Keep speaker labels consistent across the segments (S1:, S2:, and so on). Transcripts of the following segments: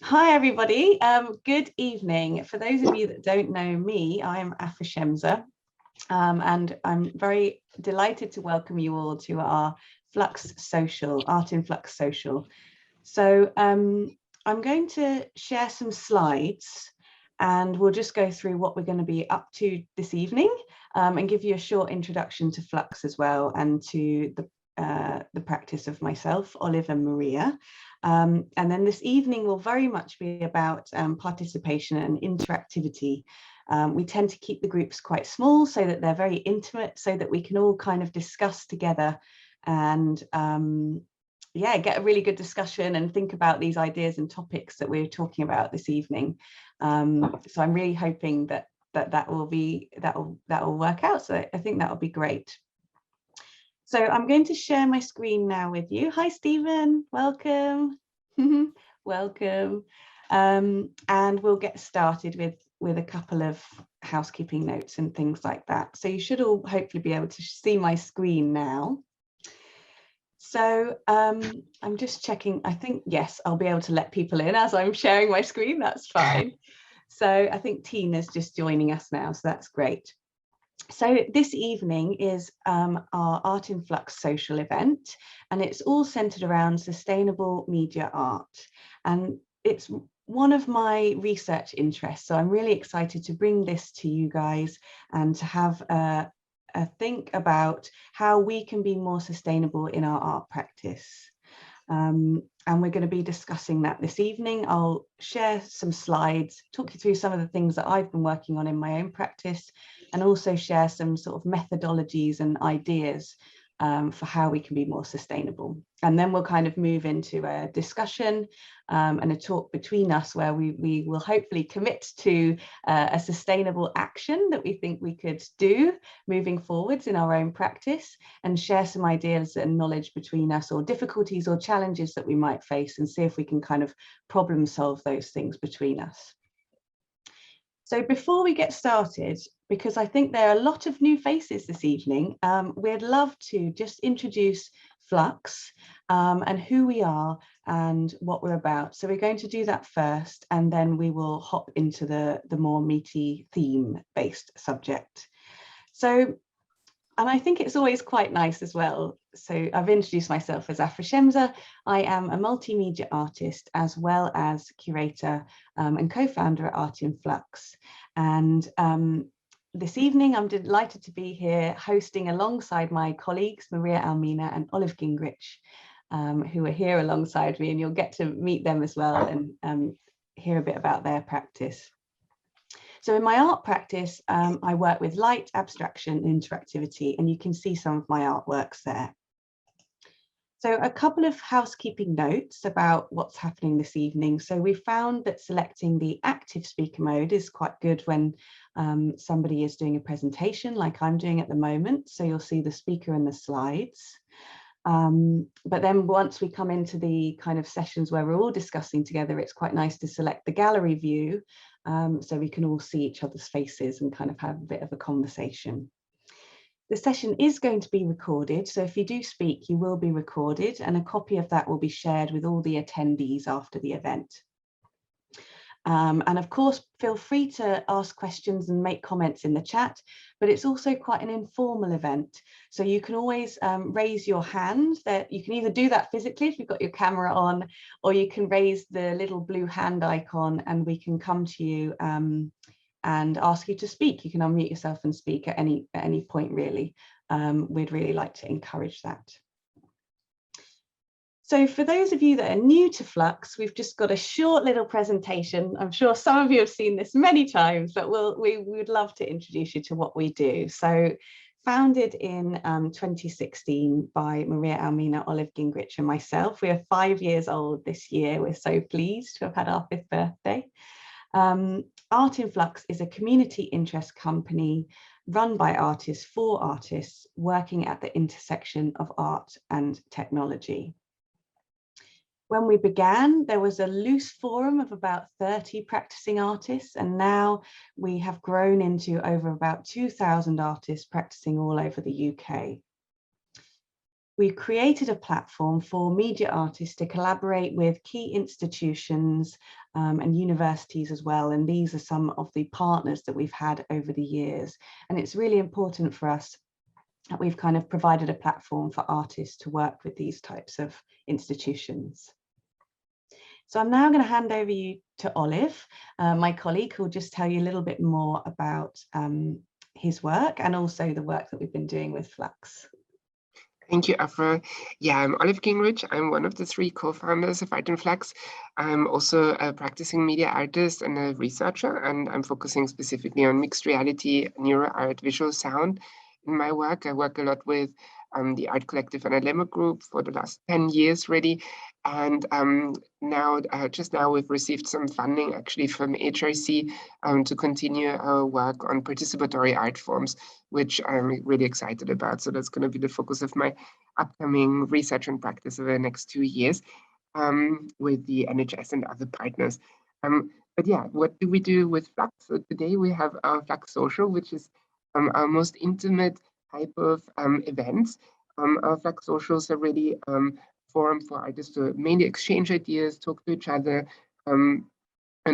S1: Hi everybody, good evening. For those of you that don't know me, I'm Aphra Shemza, and I'm very delighted to welcome you all to our Flux Social, Art in Flux Social. So I'm going to share some slides and we'll just go through what we're going to be up to this evening and give you a short introduction to Flux as well and to the practice of myself, Olive and Maria. And then this evening will very much be about participation and interactivity. We tend to keep the groups quite small so that they're very intimate, so that we can all kind of discuss together and yeah, get a really good discussion and think about these ideas and topics that we're talking about this evening. So I'm really hoping that will work out. So I think that will be great. So I'm going to share my screen now with you. Hi, Stephen, welcome. Welcome. And we'll get started with a couple of housekeeping notes and things like that. So you should all hopefully be able to see my screen now. So I'm just checking, I think, yes, I'll be able to let people in as I'm sharing my screen, that's fine. So I think Tina's just joining us now, so that's great. So this evening is our Art in Flux social event, and it's all centered around sustainable media art. And it's one of my research interests, so I'm really excited to bring this to you guys and to have a think about how we can be more sustainable in our art practice. And we're going to be discussing that this evening. I'll share some slides, talk you through some of the things that I've been working on in my own practice, and also share some sort of methodologies and ideas for how we can be more sustainable. And then we'll kind of move into a discussion and a talk between us where we will hopefully commit to a sustainable action that we think we could do moving forwards in our own practice, and share some ideas and knowledge between us, or difficulties or challenges that we might face, and see if we can kind of problem solve those things between us. So before we get started, because I think there are a lot of new faces this evening, we'd love to just introduce Flux and who we are and what we're about. So we're going to do that first, and then we will hop into the more meaty theme-based subject. So, and I think it's always quite nice as well. So I've introduced myself as Aphra Shemza. I am a multimedia artist as well as curator and co-founder at Art in Flux. And this evening, I'm delighted to be here hosting alongside my colleagues, Maria Almena and Olive Gingrich, who are here alongside me, and you'll get to meet them as well and hear a bit about their practice. So in my art practice, I work with light, abstraction, and interactivity, and you can see some of my artworks there. So a couple of housekeeping notes about what's happening this evening. So we found that selecting the active speaker mode is quite good when somebody is doing a presentation like I'm doing at the moment. So you'll see the speaker and the slides. But then once we come into the kind of sessions where we're all discussing together, it's quite nice to select the gallery view so we can all see each other's faces and kind of have a bit of a conversation. The session is going to be recorded, so if you do speak, you will be recorded, and a copy of that will be shared with all the attendees after the event. And of course, feel free to ask questions and make comments in the chat, but it's also quite an informal event. So you can always raise your hand. That you can either do that physically if you've got your camera on, or you can raise the little blue hand icon and we can come to you and ask you to speak. You can unmute yourself and speak at any point, really. We'd really like to encourage that. So for those of you that are new to Flux, we've just got a short little presentation. I'm sure some of you have seen this many times, but we would love to introduce you to what we do. So founded in 2016 by Maria Almena, Olive Gingrich and myself. We are 5 years old this year. We're so pleased to have had our 5th birthday. Art in Flux is a community interest company run by artists for artists, working at the intersection of art and technology. When we began, there was a loose forum of about 30 practicing artists, and now we have grown into over about 2,000 artists practicing all over the UK. we've created a platform for media artists to collaborate with key institutions and universities as well. And these are some of the partners that we've had over the years. And it's really important for us that we've kind of provided a platform for artists to work with these types of institutions. So I'm now going to hand over you to Olive, my colleague, who will just tell you a little bit more about his work and also the work that we've been doing with Flux.
S2: Thank you, Aphra. Yeah, I'm Olive Gingrich. I'm one of the 3 co-founders of Art and Flux. I'm also a practicing media artist and a researcher, and I'm focusing specifically on mixed reality, neuro art, visual sound. In my work, I work a lot with the Art Collective and Alema Group for the last 10 years, really. And just now, we've received some funding actually from HRC to continue our work on participatory art forms, which I'm really excited about. So that's going to be the focus of my upcoming research and practice over the next 2 years with the NHS and other partners. But yeah, what do we do with Flux? So today we have our Flux Social, which is our most intimate type of events. Our Flux Socials are really forum for artists to mainly exchange ideas, talk to each other, and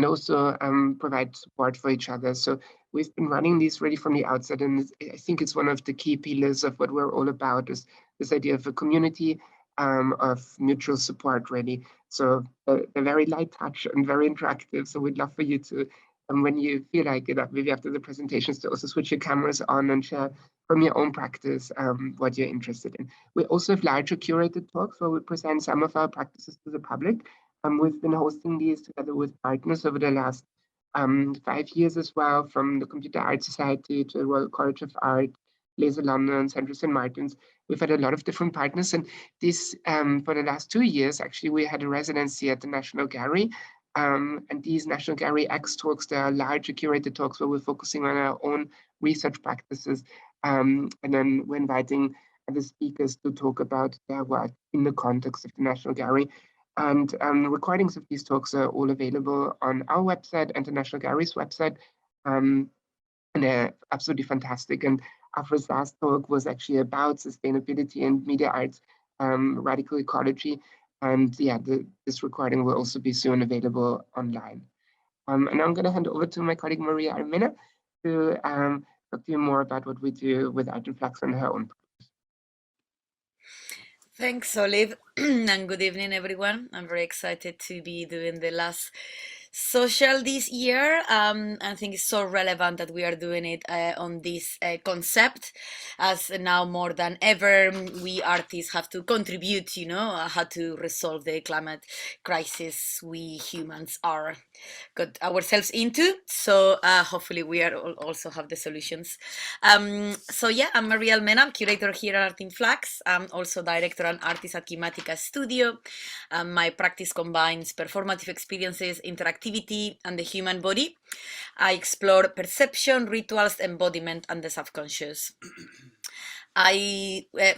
S2: also provide support for each other. So we've been running these really from the outset, and I think it's one of the key pillars of what we're all about, is this idea of a community of mutual support, really. So they're very light touch and very interactive. So we'd love for you to, when you feel like it, maybe after the presentations, to also switch your cameras on and share from your own practice what you're interested in. We also have larger curated talks where we present some of our practices to the public. We've been hosting these together with partners over the last 5 years as well, from the Computer Art Society to the Royal College of Art, Laser London, Central St. Martin's. We've had a lot of different partners, and this for the last 2 years, actually, we had a residency at the National Gallery. And these National Gallery X talks, they are larger curated talks where we're focusing on our own research practices. And then we're inviting other speakers to talk about their work in the context of the National Gallery. And recordings of these talks are all available on our website and the National Gallery's website. And they're absolutely fantastic. And Aphra's last talk was actually about sustainability and media arts, radical ecology. And yeah, this recording will also be soon available online. And I'm going to hand over to my colleague Maria Almena to talk to you more about what we do with Art and Flux on her own.
S3: Thanks, Olive, and good evening, everyone. I'm very excited to be doing the last social this year. I think it's so relevant that we are doing it on this concept, as now more than ever, we artists have to contribute, how to resolve the climate crisis we humans are got ourselves into. So hopefully we are also have the solutions. So yeah, I'm Maria Almena. I'm curator here at Art in Flux. I'm also director and artist at Kimatica Studio. My practice combines performative experiences, interactivity, and the human body. I explore perception, rituals, embodiment, and the subconscious.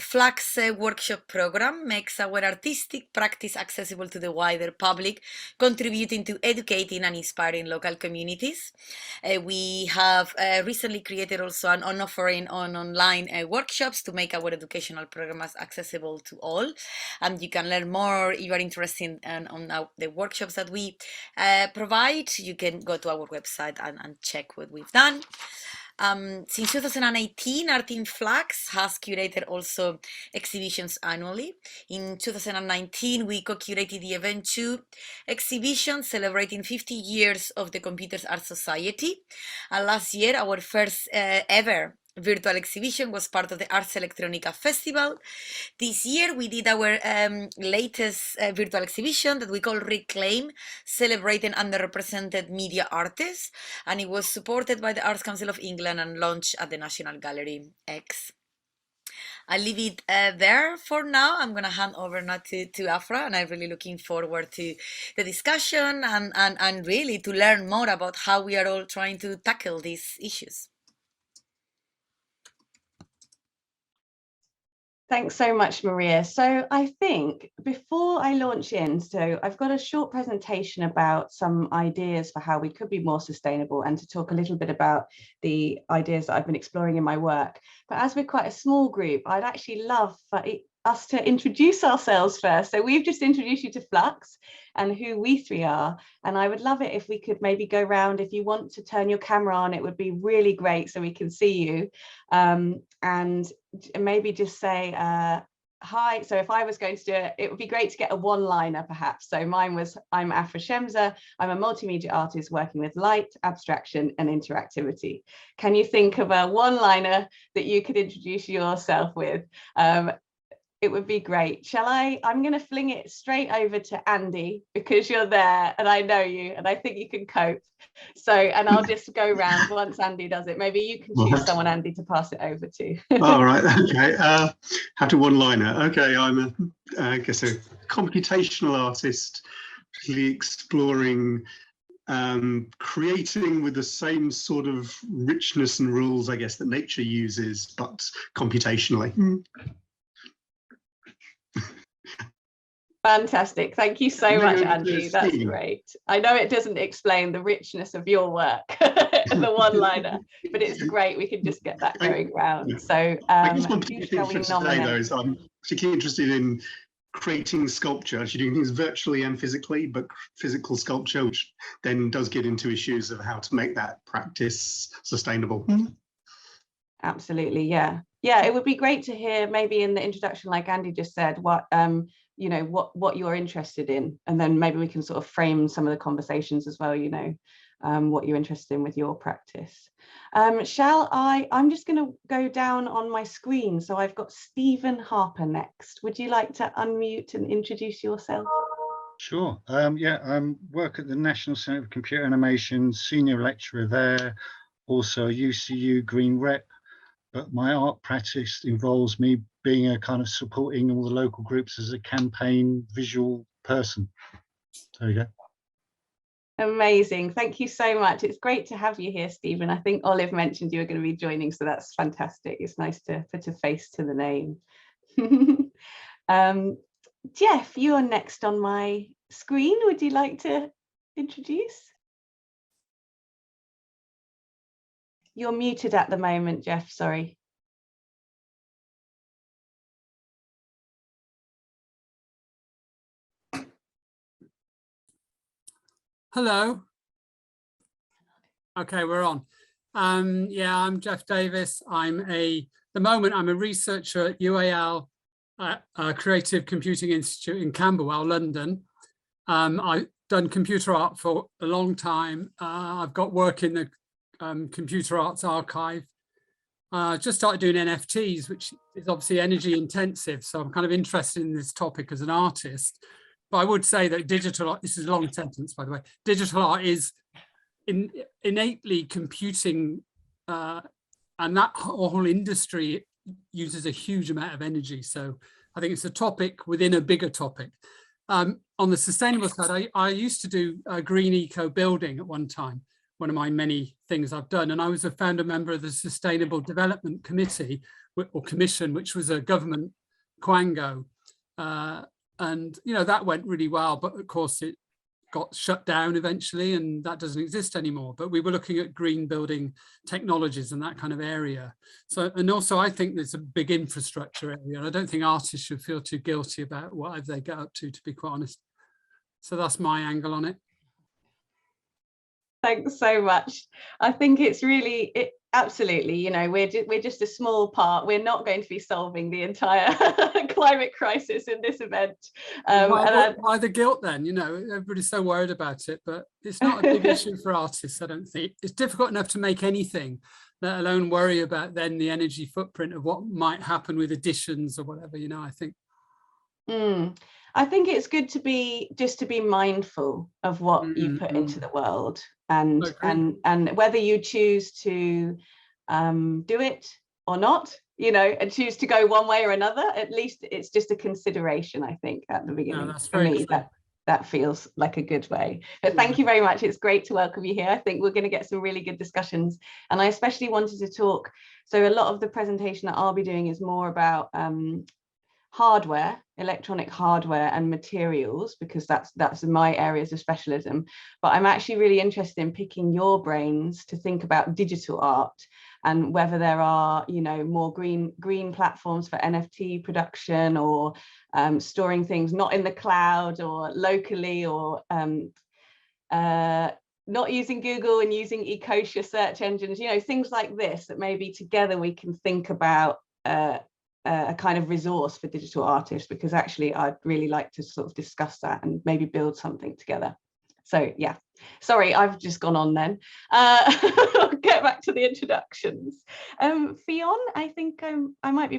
S3: Flux workshop program makes our artistic practice accessible to the wider public, contributing to educating and inspiring local communities. We have recently created also an offering on online workshops to make our educational programs accessible to all. And you can learn more if you are interested on the workshops that we provide. You can go to our website and check what we've done. Since 2018, Art in Flux has curated also exhibitions annually. In 2019, we co-curated the Event 2 exhibition celebrating 50 years of the Computer Art Society. And last year, our first ever virtual exhibition was part of the Arts Electronica Festival. This year, we did our latest virtual exhibition that we call Reclaim, celebrating underrepresented media artists, and it was supported by the Arts Council of England and launched at the National Gallery X. I'll leave it there for now. I'm going to hand over now to Aphra, and I'm really looking forward to the discussion and really to learn more about how we are all trying to tackle these issues.
S1: Thanks so much, Maria. So I think before I launch in, so I've got a short presentation about some ideas for how we could be more sustainable and to talk a little bit about the ideas that I've been exploring in my work. But as we're quite a small group, I'd actually love for us to introduce ourselves first. So we've just introduced you to Flux and who we three are. And I would love it if we could maybe go round. If you want to turn your camera on, it would be really great so we can see you. And maybe just say hi. So if I was going to do it, it would be great to get a one-liner perhaps. So mine was, I'm Aphra Shemza. I'm a multimedia artist working with light, abstraction and interactivity. Can you think of a one-liner that you could introduce yourself with? It would be great. Shall I? I'm going to fling it straight over to Andy because you're there and I know you and I think you can cope. So, and I'll just go round once Andy does it. Maybe you can choose someone, Andy, to pass it over to.
S4: All right. Okay. How to one-liner. Okay. I'm I guess a computational artist, really exploring creating with the same sort of richness and rules, I guess, that nature uses, but computationally.
S1: Fantastic. Thank you so much, Andy. That's great. I know it doesn't explain the richness of your work, the one-liner, but it's great. We can just get that going round. So
S4: I guess one particular interest today, though, is I'm particularly interested in creating sculpture, actually doing things virtually and physically, but physical sculpture, which then does get into issues of how to make that practice sustainable.
S1: Absolutely, yeah. Yeah, it would be great to hear maybe in the introduction, like Andy just said, what you know, what you're interested in, and then maybe we can sort of frame some of the conversations as well, you know, what you're interested in with your practice. I'm just going to go down on my screen. So I've got Stephen Harper next. Would you like to unmute and introduce yourself?
S5: Sure. Yeah, I work at the National Centre for Computer Animation, senior lecturer there, also a UCU Green Rep. But my art practice involves me being a kind of supporting all the local groups as a campaign visual person. There you go.
S1: Amazing. Thank you so much. It's great to have you here, Stephen. I think Olive mentioned you were going to be joining, so that's fantastic. It's nice to put a face to the name. Jeff, you are next on my screen. Would you like to introduce? You're muted at the moment, Jeff, sorry.
S6: Hello. Okay, we're on. Yeah, I'm Jeff Davis. The moment I'm a researcher at UAL, Creative Computing Institute in Camberwell, London. I've done computer art for a long time. I've got work in the Computer Arts Archive. Just started doing NFTs, which is obviously energy intensive. So I'm kind of interested in this topic as an artist. But I would say that digital art, this is a long sentence, by the way, digital art is innately computing, and that whole industry uses a huge amount of energy. So I think it's a topic within a bigger topic. On the sustainable side, I used to do green eco building at one time, one of my many things I've done. And I was a founder member of the Sustainable Development Committee or Commission, which was a government quango. And, you know, that went really well, but of course it got shut down eventually and that doesn't exist anymore. But we were looking at green building technologies and that kind of area. So, and also I think there's a big infrastructure area. And I don't think artists should feel too guilty about whatever they get up to be quite honest. So that's my angle on it.
S1: Thanks so much. I think it's really, absolutely, you know, we're just a small part. We're not going to be solving the entire climate crisis in this event.
S6: Why the guilt then? You know, everybody's so worried about it, but it's not a big issue for artists, I don't think. It's difficult enough to make anything, let alone worry about then the energy footprint of what might happen with additions or whatever, you know, I think.
S1: I think it's good to be mindful of what you put into the world, and whether you choose to do it or not, you know, and choose to go one way or another. At least it's just a consideration, I think, at the beginning. No, for me, that feels like a good way. But thank you very much. It's great to welcome you here. I think we're going to get some really good discussions, and I especially wanted to talk. So a lot of the presentation that I'll be doing is more about hardware, electronic hardware and materials, because that's my areas of specialism. But I'm actually really interested in picking your brains to think about digital art, and whether there are, you know, more green platforms for NFT production, or storing things not in the cloud or locally, or not using Google and using Ecosia search engines, you know, things like this, that maybe together we can think about a kind of resource for digital artists, because actually I'd really like to sort of discuss that and maybe build something together. So yeah, sorry, I've just gone on then. I'll get back to the introductions. Fionn, I think I might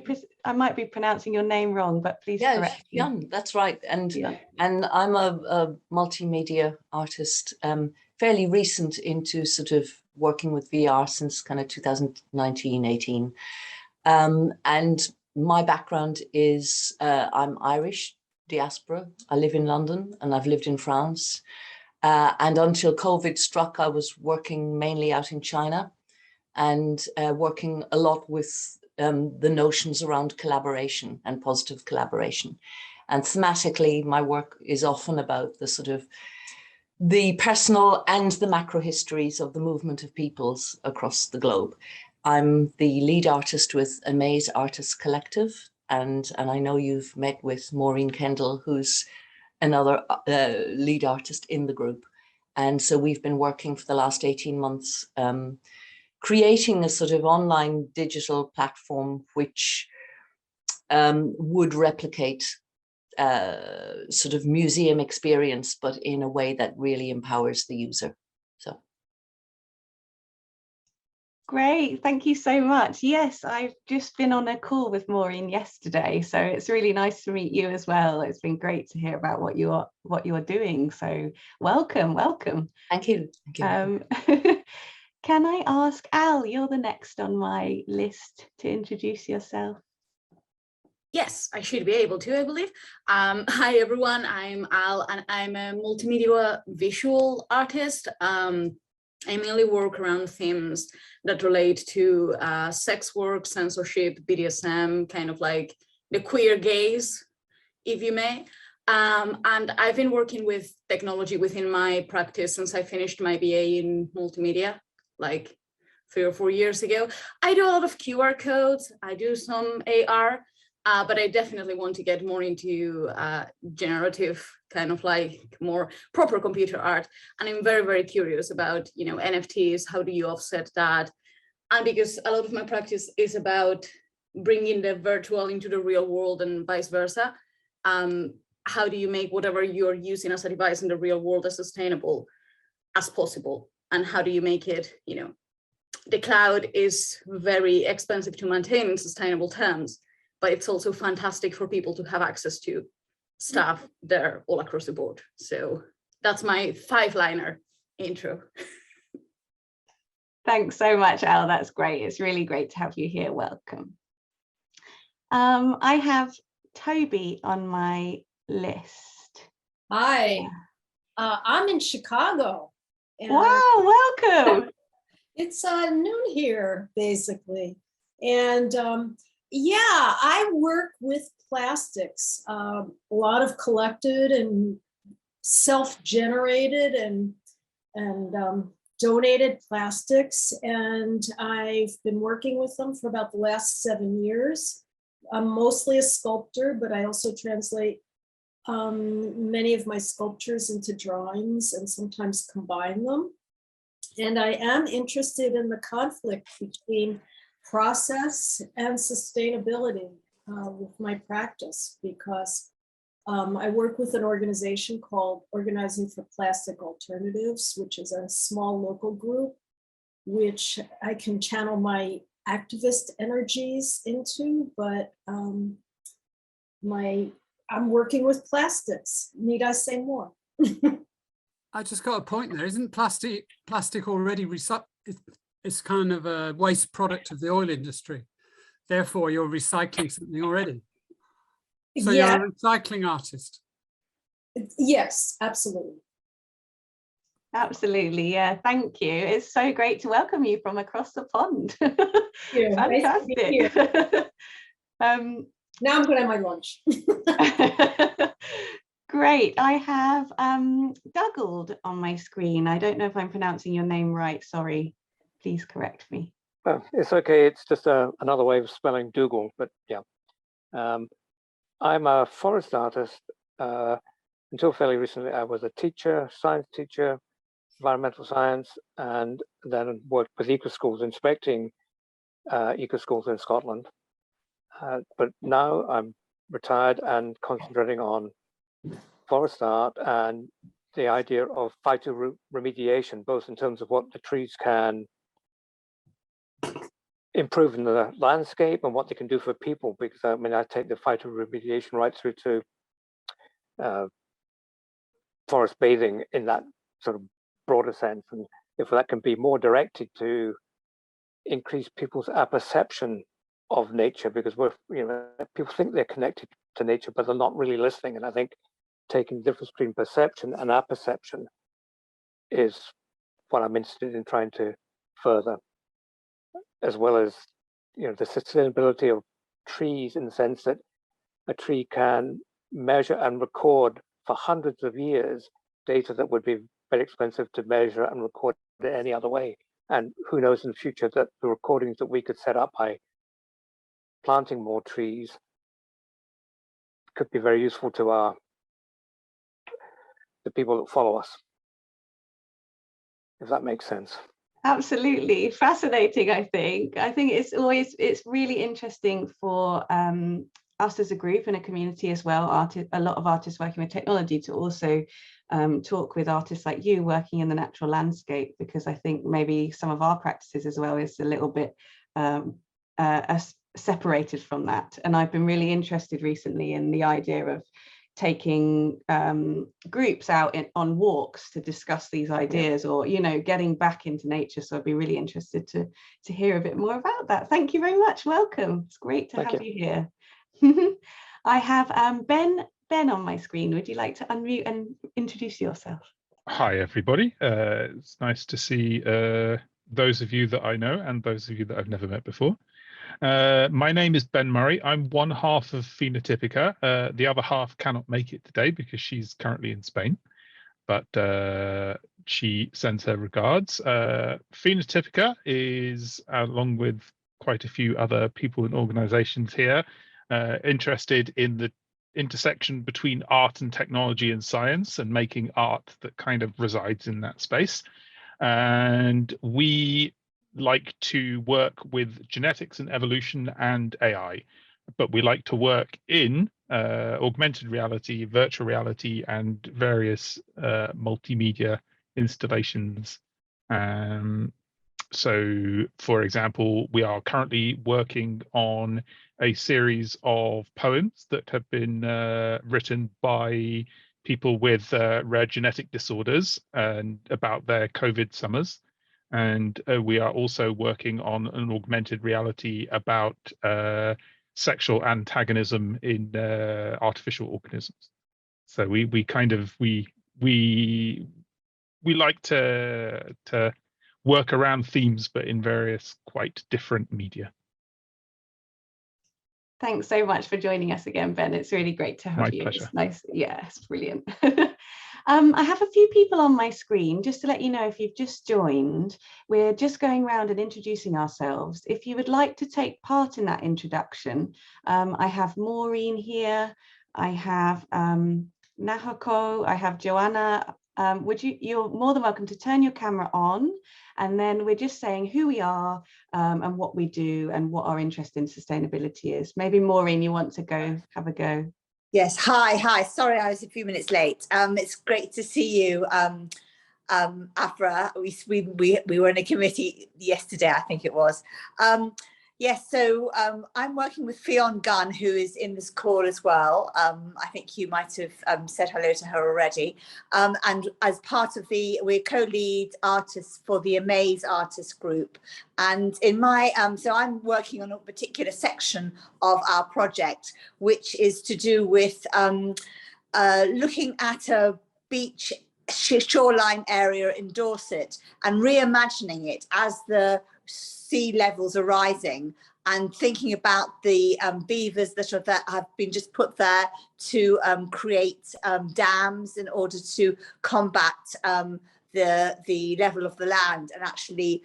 S1: be pronouncing your name wrong, but please correct me.
S7: Fionn, that's right. And I'm a multimedia artist, fairly recent into sort of working with VR since kind of 2019-18. And my background is I'm Irish diaspora. I live in London and I've lived in France. And until COVID struck, I was working mainly out in China, and working a lot with the notions around collaboration and positive collaboration. And thematically, my work is often about the sort of the personal and the macro histories of the movement of peoples across the globe. I'm the lead artist with Amaze Artists Collective, and I know you've met with Maureen Kendall, who's another lead artist in the group. And so we've been working for the last 18 months, creating a sort of online digital platform which would replicate sort of museum experience, but in a way that really empowers the user. So.
S1: Great, thank you so much. Yes, I've just been on a call with Maureen yesterday, so it's really nice to meet you as well. It's been great to hear about what you're doing. So welcome.
S7: Thank you. Thank you.
S1: Can I ask Al? You're the next on my list to introduce yourself.
S8: Yes, I should be able to, I believe. Hi everyone, I'm Al, and I'm a multimedia visual artist. I mainly work around themes that relate to sex work, censorship, BDSM, kind of like the queer gaze, if you may. And I've been working with technology within my practice since I finished my BA in multimedia, like 3 or 4 years ago. I do a lot of QR codes, I do some AR, but I definitely want to get more into generative, kind of like more proper computer art. And I'm very, very curious about, you know, NFTs, how do you offset that? And because a lot of my practice is about bringing the virtual into the real world and vice versa, how do you make whatever you're using as a device in the real world as sustainable as possible? And how do you make it, you know, the cloud is very expensive to maintain in sustainable terms, but it's also fantastic for people to have access to stuff there all across the board. So that's my 5-liner intro.
S1: Thanks so much, Al. That's great. It's really great to have you here. Welcome. I have Toby on my list.
S9: Hi, I'm in Chicago.
S1: Wow, welcome.
S9: It's noon here, basically. And yeah, I work with plastics, a lot of collected and self-generated and donated plastics. And I've been working with them for about the last 7 years. I'm mostly a sculptor, but I also translate many of my sculptures into drawings and sometimes combine them. And I am interested in the conflict between process and sustainability with my practice, because I work with an organization called Organizing for Plastic Alternatives, which is a small local group, which I can channel my activist energies into, but I'm working with plastics. Need I say more?
S6: I just got a point there. Isn't plastic already recycled? It's kind of a waste product of the oil industry. Therefore, you're recycling something already. So
S9: yeah.
S6: You're a recycling artist.
S9: Yes, absolutely.
S1: Absolutely, yeah, thank you. It's so great to welcome you from across the pond.
S9: Yeah,
S1: fantastic.
S9: Now I'm going to have my lunch.
S1: Great, I have Dougald on my screen. I don't know if I'm pronouncing your name right, sorry. Please correct me.
S10: It's okay. It's just another way of spelling Dougal, but yeah. I'm a forest artist. Until fairly recently, I was a teacher, science teacher, environmental science, and then worked with eco-schools, inspecting eco-schools in Scotland. But now I'm retired and concentrating on forest art and the idea of phytoremediation, both in terms of what the trees can improve in the landscape and what they can do for people, because I mean, I take the phytoremediation right through to forest bathing in that sort of broader sense. And if that can be more directed to increase people's apperception of nature, because people think they're connected to nature, but they're not really listening. And I think taking the difference between perception and apperception is what I'm interested in trying to further, as well as the sustainability of trees, in the sense that a tree can measure and record for hundreds of years data that would be very expensive to measure and record it any other way. And who knows in the future that the recordings that we could set up by planting more trees could be very useful to the people that follow us, if that makes sense.
S1: Absolutely fascinating. I think it's really interesting for us as a group and a community as well, a lot of artists working with technology, to also talk with artists like you working in the natural landscape, because I think maybe some of our practices as well is a little bit separated from that. And I've been really interested recently in the idea of taking groups out on walks to discuss these ideas, or getting back into nature. So I'd be really interested to hear a bit more about that. Thank you very much. Welcome. It's great to have you here. I have Ben on my screen. Would you like to unmute and introduce yourself?
S11: Hi everybody. It's nice to see those of you that I know and those of you that I've never met before. My name is Ben Murray. I'm one half of Phenotypica. The other half cannot make it today because she's currently in Spain, but she sends her regards. Phenotypica is, along with quite a few other people and organizations here, interested in the intersection between art and technology and science, and making art that kind of resides in that space. And we like to work with genetics and evolution and AI, but we like to work in augmented reality, virtual reality, and various multimedia installations. So, for example, we are currently working on a series of poems that have been written by people with rare genetic disorders and about their COVID summers. And we are also working on an augmented reality about sexual antagonism in artificial organisms. So we like to work around themes, but in various quite different media.
S1: Thanks so much for joining us again, Ben. It's really great to have you.
S11: Pleasure.
S1: It's nice. Yeah, it's brilliant. I have a few people on my screen, just to let you know, if you've just joined, we're just going around and introducing ourselves. If you would like to take part in that introduction, I have Maureen here, I have Nahako, I have Joanna. You're more than welcome to turn your camera on, and then we're just saying who we are and what we do and what our interest in sustainability is. Maybe Maureen, you want to have a go?
S12: Yes, hi. Sorry, I was a few minutes late. It's great to see you, Aphra. We were in a committee yesterday, I think it was. Yes, so I'm working with Fionn Gunn, who is in this call as well. I think you might have said hello to her already. And as part of we're co-lead artists for the Amaze Artist Group. And in my, so I'm working on a particular section of our project, which is to do with looking at a beach shoreline area in Dorset and reimagining it as the sea levels are rising, and thinking about the beavers that have been just put there to create dams in order to combat the level of the land and actually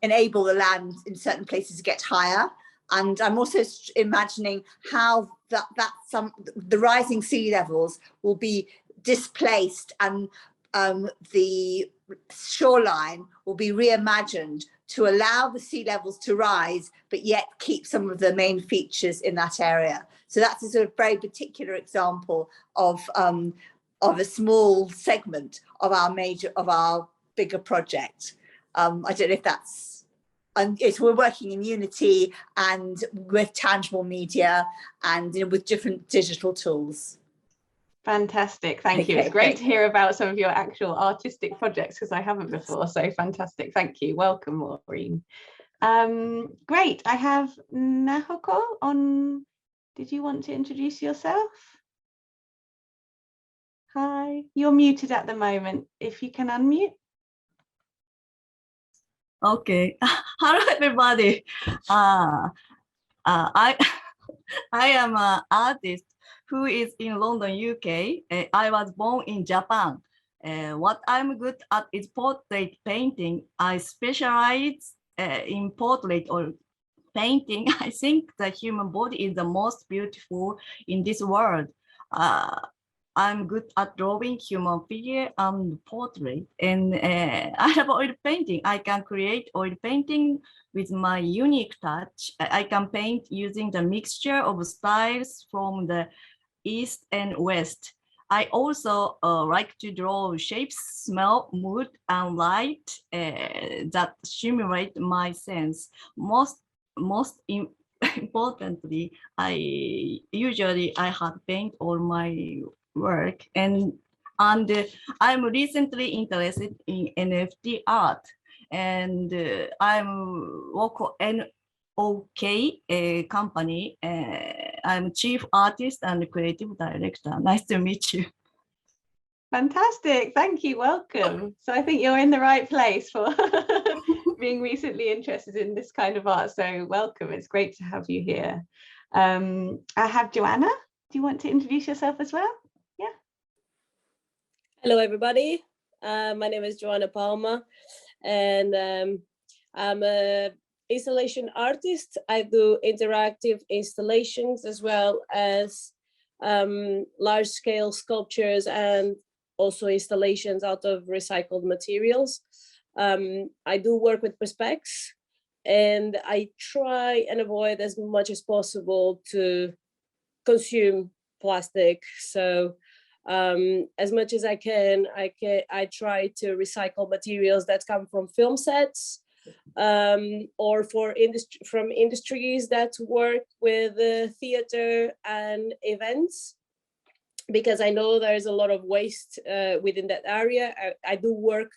S12: enable the land in certain places to get higher. And I'm also imagining how the rising sea levels will be displaced, and the shoreline will be reimagined to allow the sea levels to rise, but yet keep some of the main features in that area. So that's a sort of very particular example of a small segment of our bigger project. I don't know if that's, we're working in Unity and with tangible media and with different digital tools.
S1: Fantastic, thank you. It's great to hear about some of your actual artistic projects because I haven't before, so fantastic, thank you. Welcome, Maureen. Great, I have Nahoko on. Did you want to introduce yourself? Hi, you're muted at the moment. If you can unmute.
S13: Okay. Hello, everybody. I am an artist who is in London, UK. I was born in Japan. What I'm good at is portrait painting. I specialize in portrait or painting. I think the human body is the most beautiful in this world. I'm good at drawing human figure and portrait. And I love oil painting. I can create oil painting with my unique touch. I can paint using the mixture of styles from the East and West. I also like to draw shapes, smell, mood, and light that stimulate my sense. Most importantly, I have paint all my work, and I'm recently interested in NFT art, and I'm local NOK company. I'm chief artist and creative director. Nice to meet you.
S1: Fantastic, thank you, welcome. So I think you're in the right place for being recently interested in this kind of art, so welcome, it's great to have you here. I have Joanna, do you want to introduce yourself as well? Yeah.
S14: Hello everybody, my name is Joanna Palmer, and I'm an installation artist. I do interactive installations as well as large-scale sculptures and also installations out of recycled materials. I do work with perspex, and I try and avoid as much as possible to consume plastic. So as much as I can, I try to recycle materials that come from film sets or from industries that work with theater and events, because I know there's a lot of waste within that area. I do work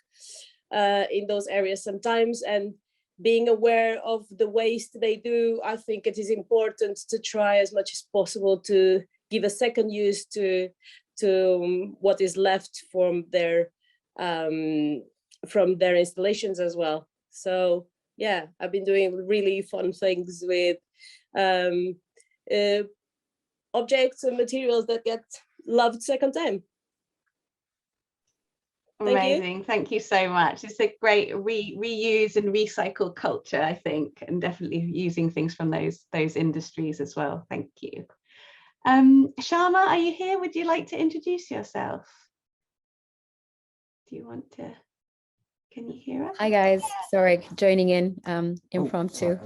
S14: in those areas sometimes, and being aware of the waste they do, I think it is important to try as much as possible to give a second use to what is left from their installations as well. So yeah, I've been doing really fun things with objects and materials that get loved second time.
S1: Amazing, thank you so much. It's a great reuse and recycle culture, I think, and definitely using things from those industries as well. Thank you. Sharma, are you here? Would you like to introduce yourself? Do you want to? Can you hear us?
S15: Hi guys, sorry, joining in impromptu.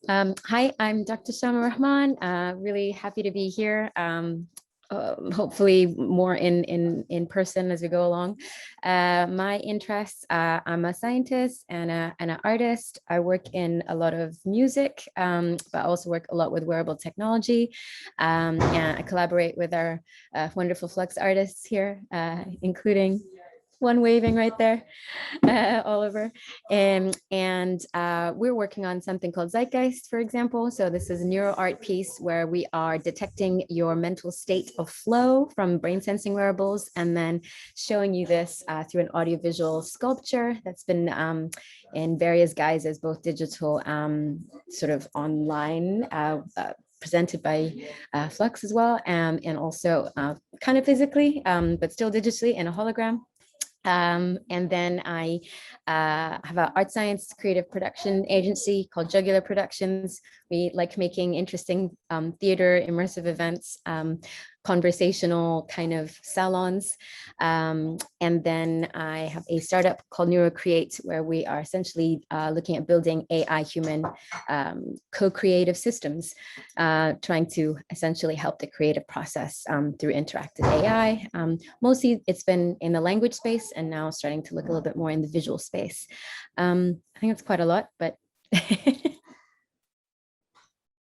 S15: Hi, I'm Dr. Sean Rahman. Really happy to be here. Hopefully more in person as we go along. My interests, I'm a scientist and an artist. I work in a lot of music, but I also work a lot with wearable technology. And I collaborate with our wonderful Flux artists here, including one waving right there, Oliver. And we're working on something called Zeitgeist, for example. So this is a neuro art piece where we are detecting your mental state of flow from brain sensing wearables, and then showing you this through an audiovisual sculpture that's been in various guises, both digital, sort of online, presented by Flux as well, and also kind of physically, but still digitally in a hologram. And then I have an art science creative production agency called Jugular Productions. We like making interesting theater, immersive events, conversational kind of salons. And then I have a startup called NeuroCreate, where we are essentially looking at building AI human co-creative systems, trying to essentially help the creative process through interactive AI. Mostly it's been in the language space, and now starting to look a little bit more in the visual space. I think it's quite a lot, but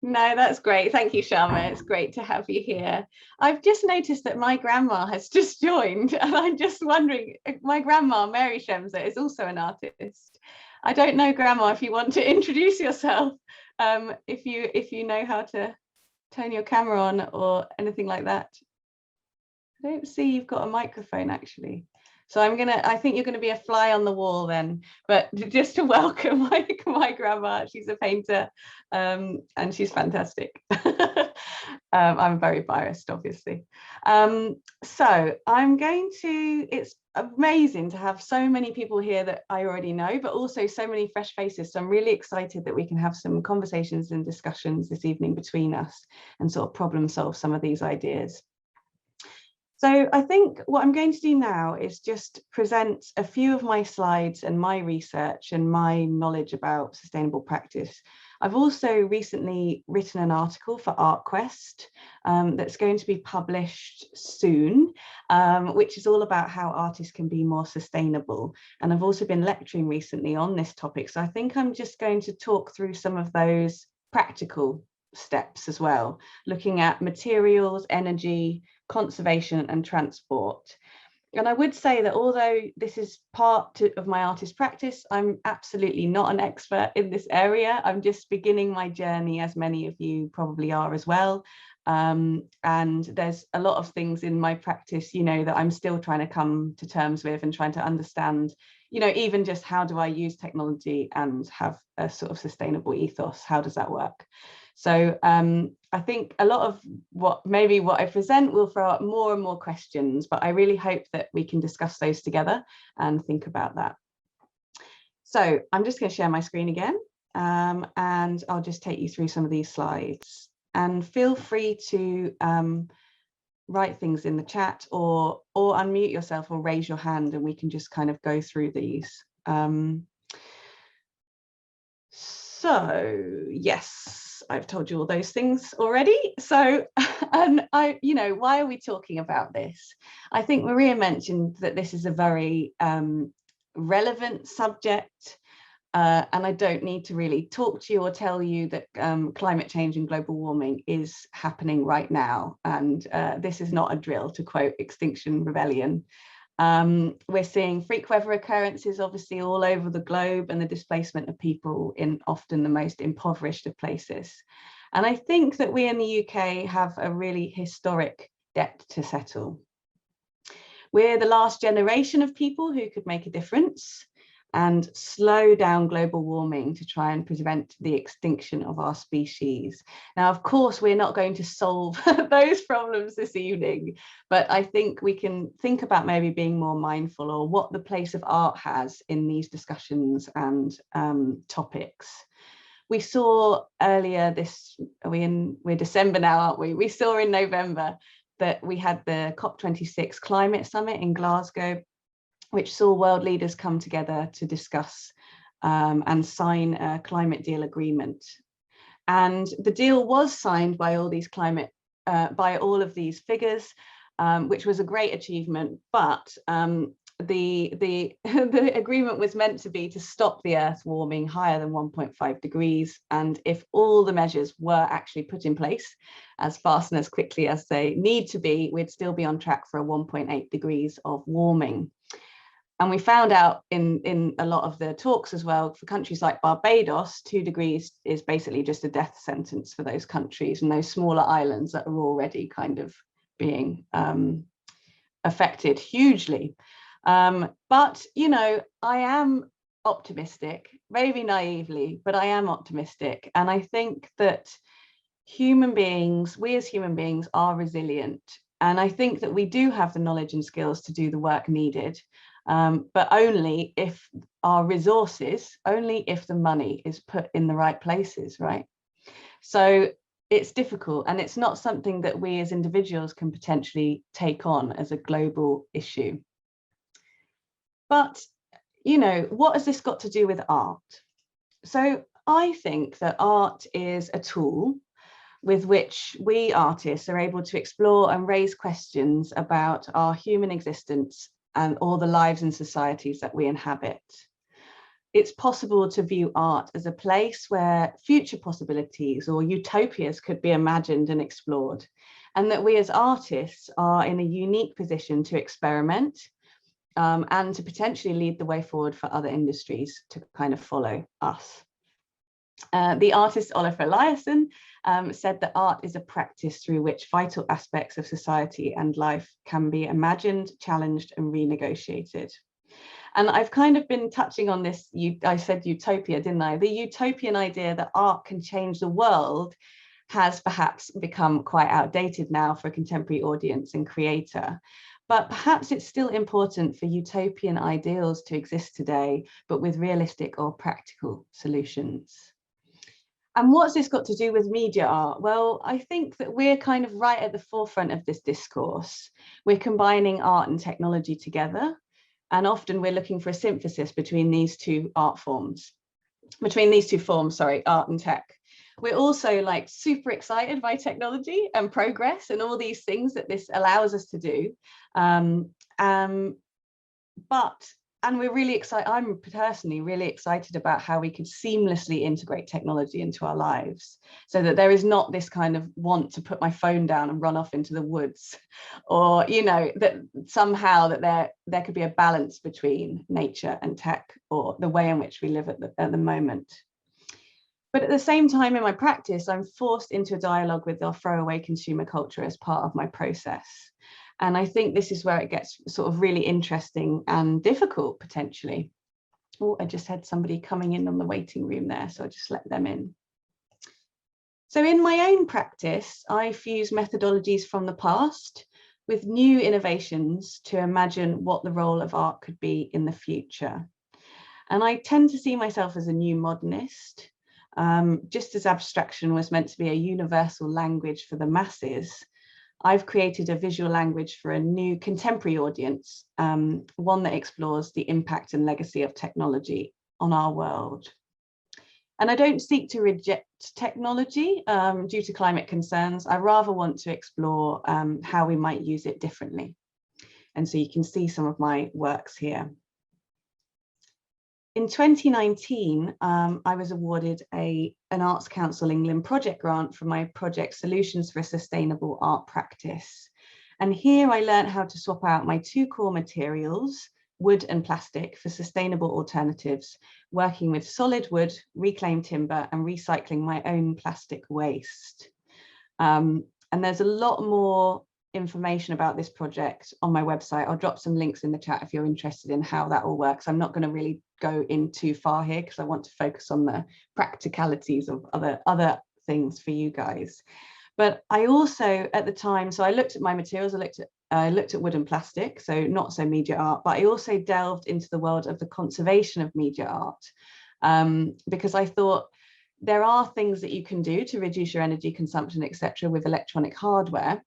S1: No, that's great. Thank you, Sharma. It's great to have you here. I've just noticed that my grandma has just joined, and I'm just wondering, my grandma, Mary Shemza, is also an artist. I don't know, Grandma, if you want to introduce yourself, if you know how to turn your camera on or anything like that. I don't see you've got a microphone, actually. So I think you're going to be a fly on the wall then, but just to welcome my grandma. She's a painter, and she's fantastic. I'm very biased, obviously. So it's amazing to have so many people here that I already know, but also so many fresh faces. So I'm really excited that we can have some conversations and discussions this evening between us and sort of problem solve some of these ideas. So I think what I'm going to do now is just present a few of my slides and my research and my knowledge about sustainable practice. I've also recently written an article for ArtQuest that's going to be published soon, which is all about how artists can be more sustainable. And I've also been lecturing recently on this topic. So I think I'm just going to talk through some of those practical steps as well, looking at materials, energy, conservation and transport. And I would say that although this is part of my artist practice, I'm absolutely not an expert in this area. I'm just beginning my journey, as many of you probably are as well. And there's a lot of things in my practice, that I'm still trying to come to terms with and trying to understand, even just how do I use technology and have a sort of sustainable ethos? How does that work? So I think a lot of what I present will throw up more and more questions, but I really hope that we can discuss those together and think about that. So I'm just going to share my screen again, and I'll just take you through some of these slides. And feel free to write things in the chat or unmute yourself or raise your hand, and we can just kind of go through these. So yes. I've told you all those things already. So, why are we talking about this? I think Maria mentioned that this is a very relevant subject, and I don't need to really talk to you or tell you that climate change and global warming is happening right now. And this is not a drill, to quote Extinction Rebellion. We're seeing freak weather occurrences, obviously, all over the globe, and the displacement of people in often the most impoverished of places. And I think that we in the UK have a really historic debt to settle. We're the last generation of people who could make a difference and slow down global warming to try and prevent the extinction of our species. Now, of course, we're not going to solve those problems this evening, but I think we can think about maybe being more mindful, or what the place of art has in these discussions and topics. We saw earlier we're December now, aren't we? We saw in November that we had the COP26 climate summit in Glasgow, which saw world leaders come together to discuss and sign a climate deal agreement. And the deal was signed by all these by all of these figures, which was a great achievement. But the agreement was meant to be to stop the Earth warming higher than 1.5 degrees. And if all the measures were actually put in place as fast and as quickly as they need to be, we'd still be on track for a 1.8 degrees of warming. And we found out in a lot of the talks as well, for countries like Barbados, 2 degrees is basically just a death sentence for those countries and those smaller islands that are already kind of being affected hugely. But, I am optimistic, maybe naively, but I am optimistic. And I think that we as human beings are resilient. And I think that we do have the knowledge and skills to do the work needed, but only if our resources, only if the money is put in the right places, right? So it's difficult, and it's not something that we as individuals can potentially take on as a global issue. But, you know, what has this got to do with art? So I think that art is a tool with which we artists are able to explore and raise questions about our human existence and all the lives and societies that we inhabit. It's possible to view art as a place where future possibilities or utopias could be imagined and explored, and that we as artists are in a unique position to experiment and to potentially lead the way forward for other industries to kind of follow us. The artist Oliver Eliasson said that art is a practice through which vital aspects of society and life can be imagined, challenged, and renegotiated. And I've kind of been touching on this, I said utopia, didn't I? The utopian idea that art can change the world has perhaps become quite outdated now for a contemporary audience and creator. But perhaps it's still important for utopian ideals to exist today, but with realistic or practical solutions. And what's this got to do with media art? Well, I think that we're kind of right at the forefront of this discourse. We're combining art and technology together, and often we're looking for a synthesis between these two forms, art and tech. We're also like super excited by technology and progress and all these things that this allows us to do. And we're really excited, I'm personally really excited about how we could seamlessly integrate technology into our lives, so that there is not this kind of want to put my phone down and run off into the woods, or, you know, that somehow that there could be a balance between nature and tech, or the way in which we live at the moment. But at the same time in my practice, I'm forced into a dialogue with our throwaway consumer culture as part of my process. And I think this is where it gets sort of really interesting and difficult potentially. Oh, I just had somebody coming in on the waiting room there, so I'll just let them in. So in my own practice, I fuse methodologies from the past with new innovations to imagine what the role of art could be in the future. And I tend to see myself as a new modernist. Just as abstraction was meant to be a universal language for the masses, I've created a visual language for a new contemporary audience, one that explores the impact and legacy of technology on our world. And I don't seek to reject technology due to climate concerns. I rather want to explore how we might use it differently. And so you can see some of my works here. In 2019, I was awarded an Arts Council England project grant for my project Solutions for a Sustainable Art Practice. And here I learned how to swap out my two core materials, wood and plastic, for sustainable alternatives, working with solid wood, reclaimed timber, and recycling my own plastic waste. And there's a lot more information about this project on my website. I'll drop some links in the chat if you're interested in how that all works. I'm not going to really go in too far here because I want to focus on the practicalities of other things for you guys. But I also, at the time, so I looked at my materials, I looked at wood and plastic, so not so media art, but I also delved into the world of the conservation of media art, because I thought there are things that you can do to reduce your energy consumption, etc., with electronic hardware.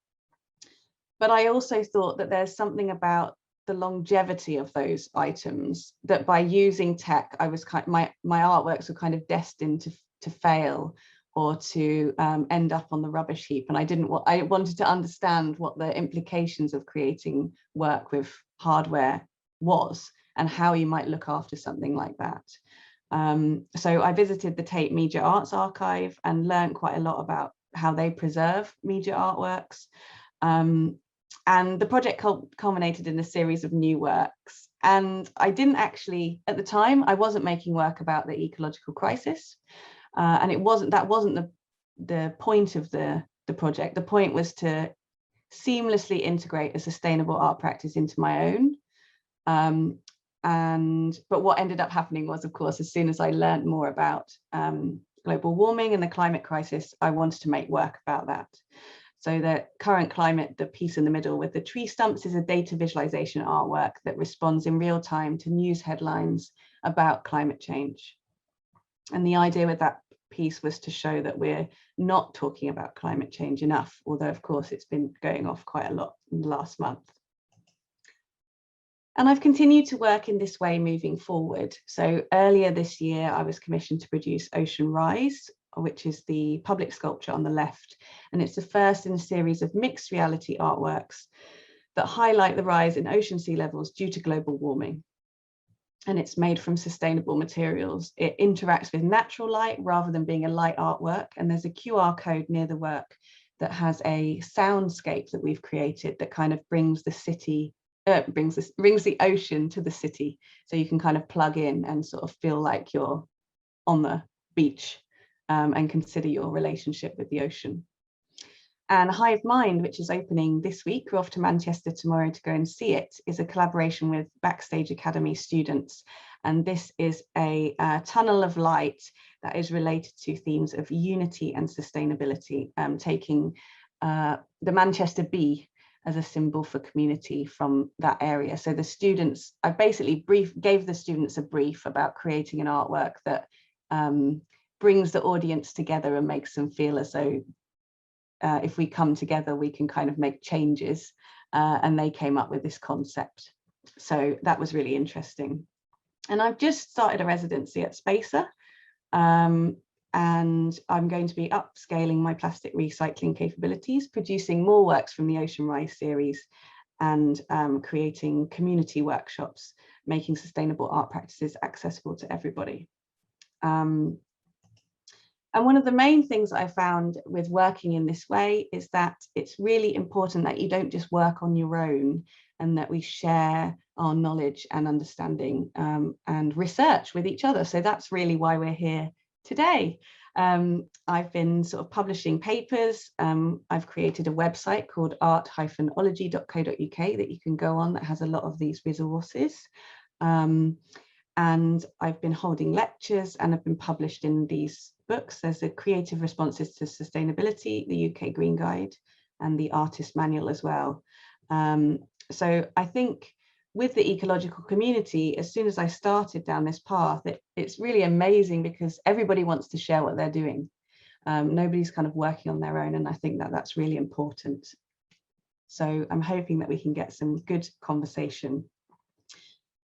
S1: But I also thought that there's something about the longevity of those items, that by using tech, I was my artworks were kind of destined to fail or to end up on the rubbish heap. And I wanted to understand what the implications of creating work with hardware was and how you might look after something like that. So I visited the Tate Media Arts Archive and learned quite a lot about how they preserve media artworks. And the project culminated in a series of new works. And I didn't actually, at the time, I wasn't making work about the ecological crisis. And that wasn't the point of the project. The point was to seamlessly integrate a sustainable art practice into my own. But what ended up happening was, of course, as soon as I learned more about global warming and the climate crisis, I wanted to make work about that. So the current climate, the piece in the middle with the tree stumps, is a data visualization artwork that responds in real time to news headlines about climate change. And the idea with that piece was to show that we're not talking about climate change enough, although of course it's been going off quite a lot in the last month. And I've continued to work in this way moving forward. So earlier this year, I was commissioned to produce Ocean Rise, which is the public sculpture on the left. And it's the first in a series of mixed reality artworks that highlight the rise in ocean sea levels due to global warming. And it's made from sustainable materials. It interacts with natural light rather than being a light artwork. And there's a QR code near the work that has a soundscape that we've created that kind of brings the city, brings the ocean to the city. So you can kind of plug in and sort of feel like you're on the beach. And consider your relationship with the ocean. And Hive Mind, which is opening this week, we're off to Manchester tomorrow to go and see it, is a collaboration with Backstage Academy students. And this is a tunnel of light that is related to themes of unity and sustainability, taking the Manchester bee as a symbol for community from that area. So the students, I basically gave the students a brief about creating an artwork that brings the audience together and makes them feel as though if we come together, we can kind of make changes. And they came up with this concept. So that was really interesting. And I've just started a residency at Spacer. And I'm going to be upscaling my plastic recycling capabilities, producing more works from the Ocean Rise series, and creating community workshops, making sustainable art practices accessible to everybody. And one of the main things I found with working in this way is that it's really important that you don't just work on your own, and that we share our knowledge and understanding and research with each other. So that's really why we're here today. I've been sort of publishing papers. I've created a website called art-ology.co.uk that you can go on that has a lot of these resources. And I've been holding lectures and have been published in these books. There's a Creative Responses to Sustainability, the UK Green Guide, and the Artist Manual as well. So I think with the ecological community, as soon as I started down this path, it's really amazing because everybody wants to share what they're doing. Nobody's kind of working on their own, and I think that that's really important. So I'm hoping that we can get some good conversation.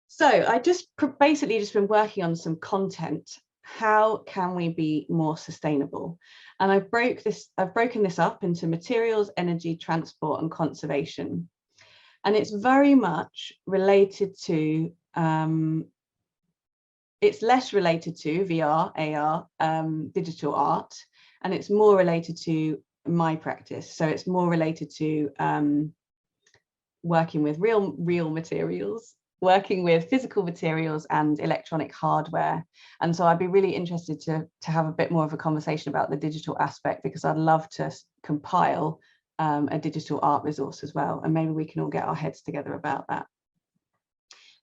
S1: So I basically just been working on some content. How can we be more sustainable? And I've broken this up into materials, energy, transport, and conservation. And it's very much related to, it's less related to VR, AR, digital art, and it's more related to my practice. So it's more related to working with real materials, working with physical materials and electronic hardware. And so I'd be really interested to have a bit more of a conversation about the digital aspect, because I'd love to compile a digital art resource as well. And maybe we can all get our heads together about that.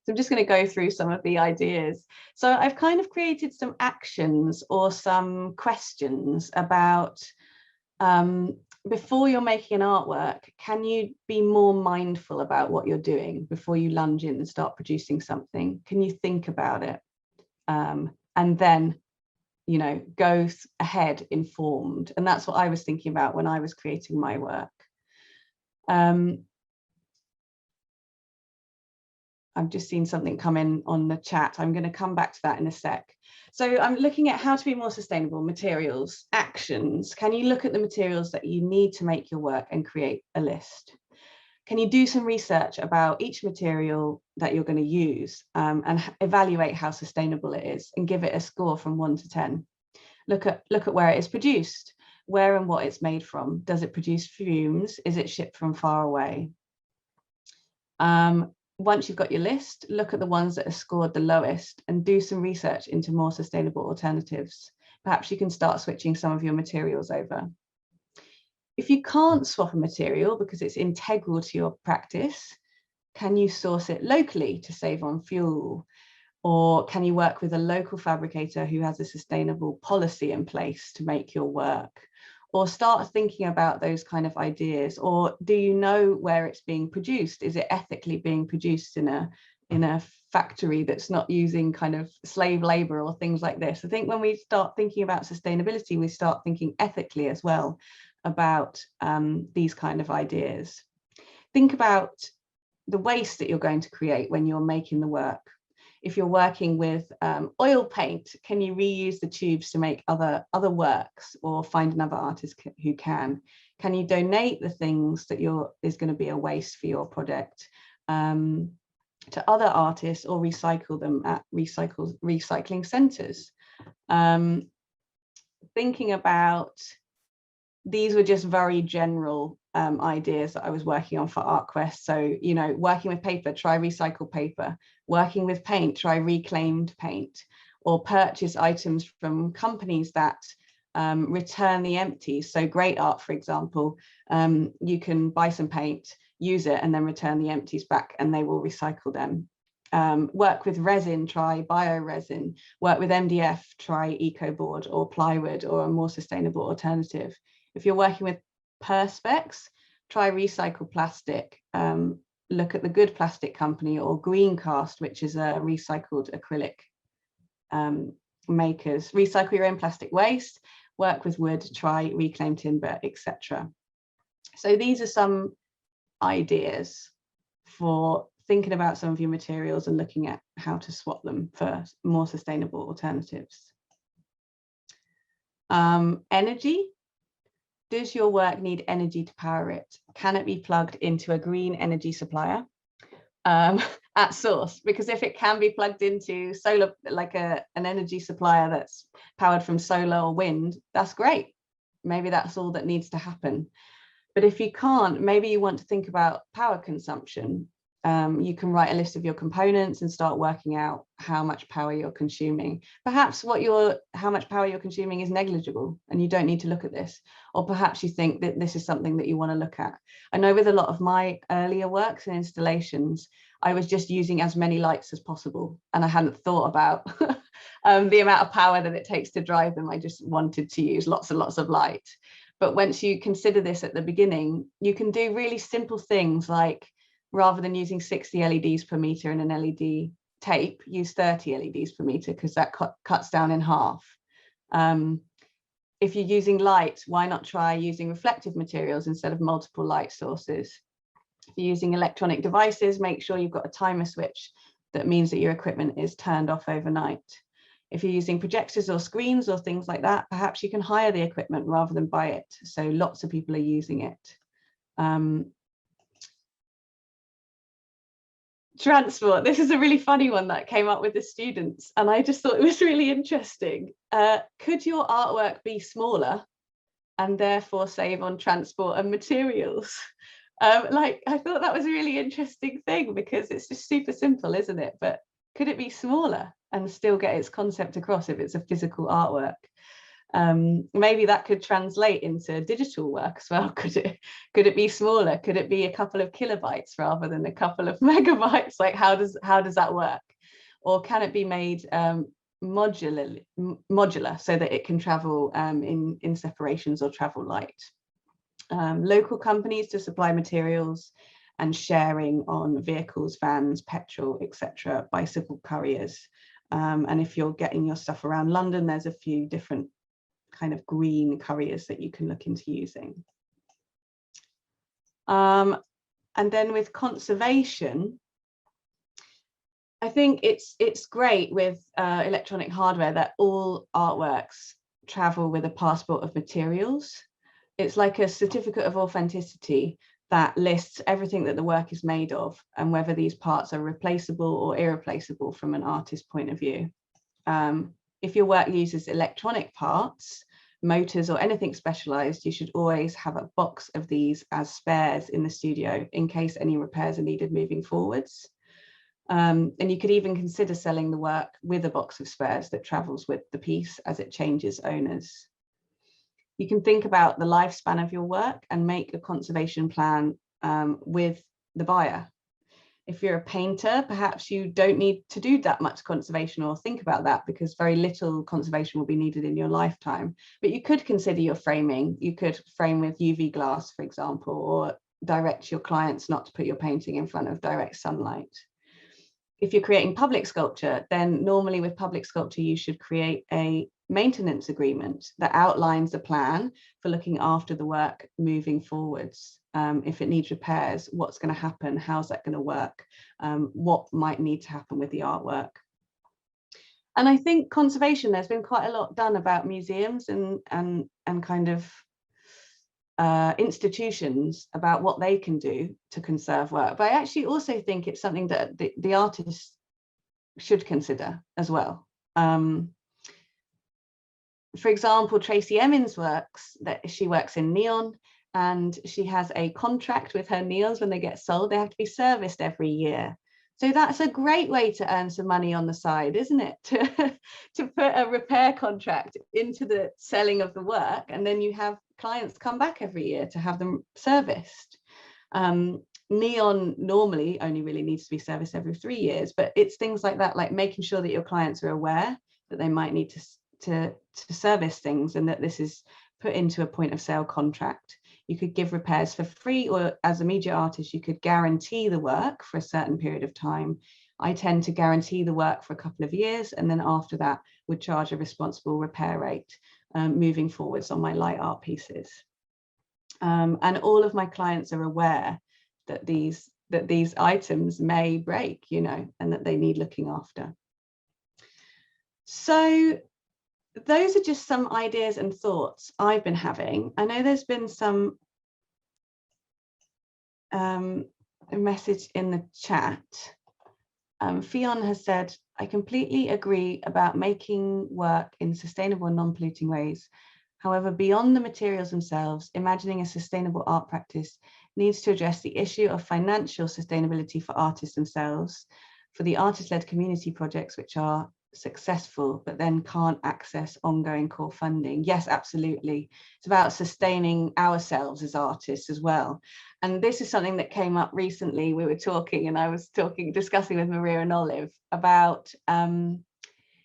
S1: So I'm just going to go through some of the ideas. So I've kind of created some actions or some questions about before you're making an artwork, can you be more mindful about what you're doing before you lunge in and start producing something? Can you think about it? And then, you know, go ahead informed. And that's what I was thinking about when I was creating my work. I've just seen something come in on the chat. I'm going to come back to that in a sec. So I'm looking at how to be more sustainable, materials, actions. Can you look at the materials that you need to make your work and create a list? Can you do some research about each material that you're going to use and evaluate how sustainable it is and give it a score from 1 to 10? Look at where it is produced, where and what it's made from. Does it produce fumes? Is it shipped from far away? Once you've got your list, look at the ones that are scored the lowest and do some research into more sustainable alternatives. Perhaps you can start switching some of your materials over. If you can't swap a material because it's integral to your practice, can you source it locally to save on fuel? Or can you work with a local fabricator who has a sustainable policy in place to make your work? Or start thinking about those kind of ideas. Or do you know where it's being produced? Is it ethically being produced in a factory that's not using kind of slave labor or things like this? I think when we start thinking about sustainability, we start thinking ethically as well about these kind of ideas. Think about the waste that you're going to create when you're making the work. If you're working with oil paint, can you reuse the tubes to make other works, or find another artist who can? Can you donate the things that is going to be a waste for your project to other artists, or recycle them at recycling centres? Thinking about, these were just very general ideas that I was working on for ArtQuest. So, you know, working with paper, try recycled paper. Working with paint, try reclaimed paint. Or purchase items from companies that return the empties. So Great Art, for example, you can buy some paint, use it, and then return the empties back, and they will recycle them. Work with resin, try bioresin. Work with MDF, try EcoBoard or plywood or a more sustainable alternative. If you're working with perspex, try recycled plastic. Look at the Good Plastic Company or Greencast, which is a recycled acrylic makers. Recycle your own plastic waste. Work with wood, try reclaimed timber, etc. So these are some ideas for thinking about some of your materials and looking at how to swap them for more sustainable alternatives. Energy. Does your work need energy to power it? Can it be plugged into a green energy supplier at source? Because if it can be plugged into solar, like an energy supplier that's powered from solar or wind, that's great. Maybe that's all that needs to happen. But if you can't, maybe you want to think about power consumption. You can write a list of your components and start working out how much power you're consuming. Perhaps how much power you're consuming is negligible and you don't need to look at this. Or perhaps you think that this is something that you want to look at. I know with a lot of my earlier works and installations, I was just using as many lights as possible. And I hadn't thought about the amount of power that it takes to drive them. I just wanted to use lots and lots of light. But once you consider this at the beginning, you can do really simple things like, rather than using 60 LEDs per meter in an LED tape, use 30 LEDs per meter, because that cuts down in half. If you're using light, why not try using reflective materials instead of multiple light sources? If you're using electronic devices, make sure you've got a timer switch that means that your equipment is turned off overnight. If you're using projectors or screens or things like that, perhaps you can hire the equipment rather than buy it. So lots of people are using it. Transport. This is a really funny one that came up with the students, and I just thought it was really interesting. Could your artwork be smaller and therefore save on transport and materials? Like, I thought that was a really interesting thing, because it's just super simple, isn't it? But could it be smaller and still get its concept across if it's a physical artwork? Maybe that could translate into digital work as well. Could it be smaller? Could it be a couple of kilobytes rather than a couple of megabytes? Like, how does that work? Or can it be made modular so that it can travel in separations or travel light? Local companies to supply materials, and sharing on vehicles, vans, petrol, etc., bicycle couriers. And if you're getting your stuff around London, there's a few different kind of green couriers that you can look into using. And then with conservation, I think it's great with electronic hardware that all artworks travel with a passport of materials. It's like a certificate of authenticity that lists everything that the work is made of and whether these parts are replaceable or irreplaceable from an artist's point of view. If your work uses electronic parts, motors, or anything specialized, you should always have a box of these as spares in the studio in case any repairs are needed moving forwards. And you could even consider selling the work with a box of spares that travels with the piece as it changes owners. You can think about the lifespan of your work and make a conservation plan with the buyer. If you're a painter, perhaps you don't need to do that much conservation or think about that, because very little conservation will be needed in your lifetime. But you could consider your framing. You could frame with UV glass, for example, or direct your clients not to put your painting in front of direct sunlight. If you're creating public sculpture, then normally with public sculpture, you should create a maintenance agreement that outlines a plan for looking after the work moving forwards. If it needs repairs, what's going to happen? How's that going to work? What might need to happen with the artwork? And I think conservation, there's been quite a lot done about museums and kind of institutions about what they can do to conserve work. But I actually also think it's something that the artists should consider as well. For example, Tracy Emin's works, that she works in neon, and she has a contract with her neons. When they get sold, they have to be serviced every year. So that's a great way to earn some money on the side, isn't it? To put a repair contract into the selling of the work, and then you have clients come back every year to have them serviced. Neon normally only really needs to be serviced every 3 years, but it's things like that, like making sure that your clients are aware that they might need to service things, and that this is put into a point of sale contract. You could give repairs for free, or as a media artist, you could guarantee the work for a certain period of time. I tend to guarantee the work for a couple of years, and then after that would charge a responsible repair rate moving forwards on my light art pieces. And all of my clients are aware that these items may break, you know, and that they need looking after. So those are just some ideas and thoughts I've been having. I know there's been some message in the chat. Fionn has said, I completely agree about making work in sustainable and non-polluting ways. However, beyond the materials themselves, imagining a sustainable art practice needs to address the issue of financial sustainability for artists themselves, for the artist-led community projects which are successful but then can't access ongoing core funding. Yes, absolutely. It's about sustaining ourselves as artists as well. And this is something that came up recently. We were talking, and I was discussing with Maria and Olive about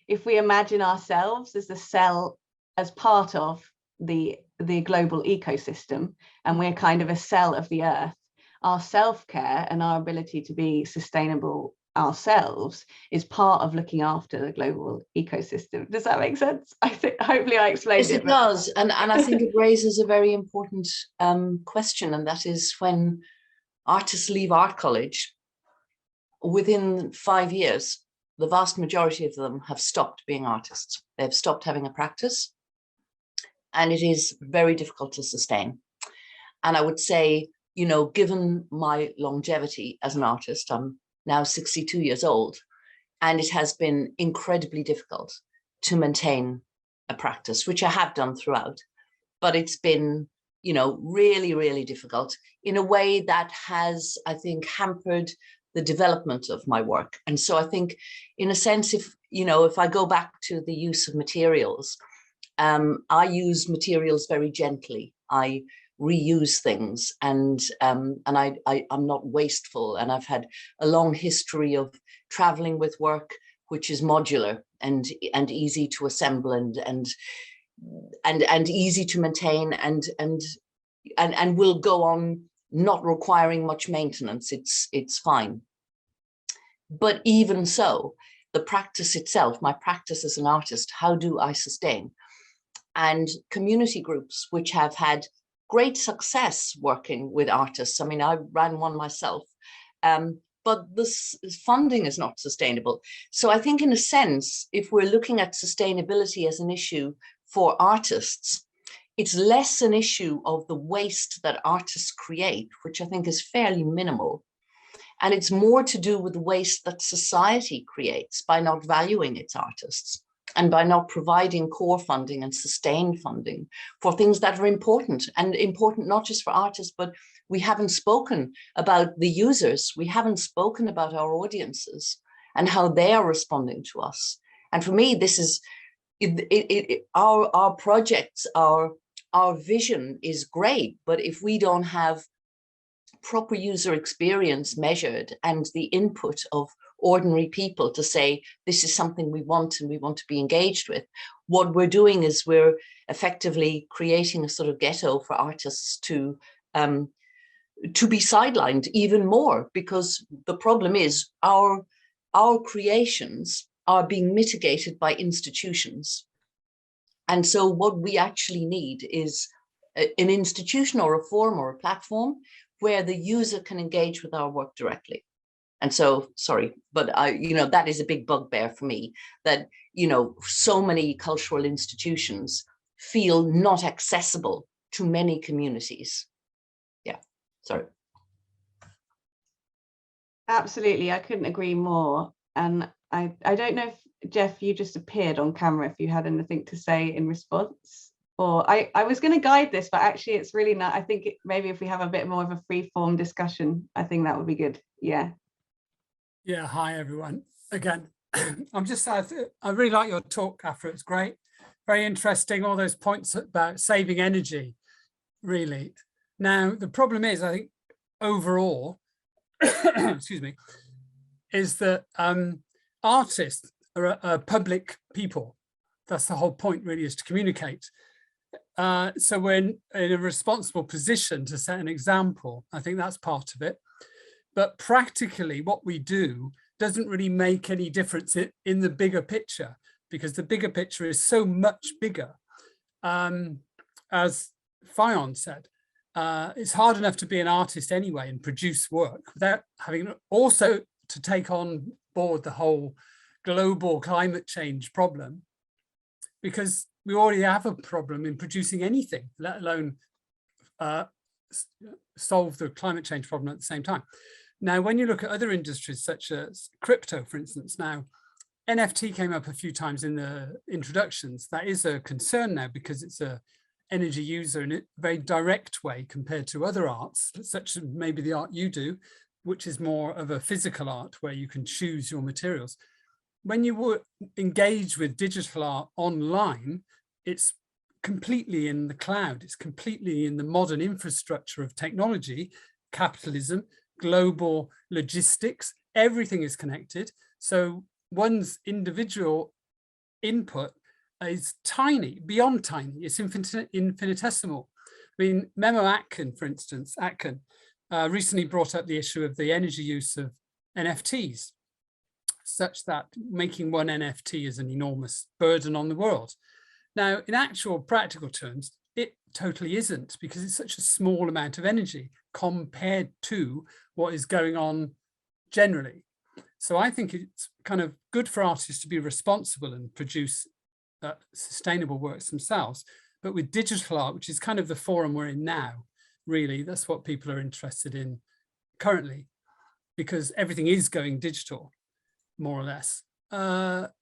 S1: if we imagine ourselves as a cell, as part of the global ecosystem, and we're kind of a cell of the earth, our self-care and our ability to be sustainable ourselves is part of looking after the global ecosystem. Does that make sense? I think hopefully I explained it.
S7: Yes, it does. And I think it raises a very important question, and that is when artists leave art college, within 5 years, the vast majority of them have stopped being artists. They've stopped having a practice, and it is very difficult to sustain. And I would say, you know, given my longevity as an artist, I'm now 62 years old, and it has been incredibly difficult to maintain a practice, which I have done throughout, but it's been, you know, really, really difficult in a way that has, I think, hampered the development of my work. And so I think, in a sense, if I go back to the use of materials, I use materials very gently. I reuse things, and I'm not wasteful, and I've had a long history of traveling with work which is modular and easy to assemble and easy to maintain and will go on not requiring much maintenance. It's fine. But even so, the practice itself, my practice as an artist, how do I sustain? And community groups which have had great success working with artists. I mean, I ran one myself, but this funding is not sustainable. So I think, in a sense, if we're looking at sustainability as an issue for artists, it's less an issue of the waste that artists create, which I think is fairly minimal. And it's more to do with the waste that society creates by not valuing its artists, and by not providing core funding and sustained funding for things that are important, and important not just for artists, but we haven't spoken about the users. We haven't spoken about our audiences and how they are responding to us. And for me, this is our projects, our vision is great, but if we don't have proper user experience measured and the input of ordinary people to say, this is something we want and we want to be engaged with, what we're doing is we're effectively creating a sort of ghetto for artists to be sidelined even more, because the problem is our creations are being mitigated by institutions. And so what we actually need is an institution or a forum or a platform where the user can engage with our work directly. And so, sorry, but that is a big bugbear for me, that, so many cultural institutions feel not accessible to many communities. Yeah, sorry.
S1: Absolutely, I couldn't agree more. And I don't know if, Jeff, you just appeared on camera, if you had anything to say in response. Or I was going to guide this, but actually it's really not. I think maybe if we have a bit more of a free form discussion, I think that would be good. Yeah.
S6: Yeah, hi everyone. Again, I really like your talk, Aphra. It's great. Very interesting, all those points about saving energy, really. Now, the problem is, I think, overall, excuse me, is that artists are public people. That's the whole point, really, is to communicate. So we're in a responsible position to set an example. I think that's part of it. But practically what we do doesn't really make any difference in the bigger picture, because the bigger picture is so much bigger. As Fionn said, it's hard enough to be an artist anyway and produce work without having also to take on board the whole global climate change problem, because we already have a problem in producing anything, let alone solve the climate change problem at the same time. Now, when you look at other industries such as crypto, for instance, now NFT came up a few times in the introductions. That is a concern now because it's a energy user in a very direct way compared to other arts, such as maybe the art you do, which is more of a physical art where you can choose your materials. When you engage with digital art online, it's completely in the cloud. It's completely in the modern infrastructure of technology, capitalism, global logistics, everything is connected. So one's individual input is tiny, beyond tiny, it's infinitesimal. I mean, Memo Atkin, for instance, recently brought up the issue of the energy use of NFTs, such that making one NFT is an enormous burden on the world. Now, in actual practical terms, it totally isn't, because it's such a small amount of energy compared to what is going on generally. So I think it's kind of good for artists to be responsible and produce sustainable works themselves. But with digital art, which is kind of the forum we're in now, really, that's what people are interested in currently, because everything is going digital, more or less.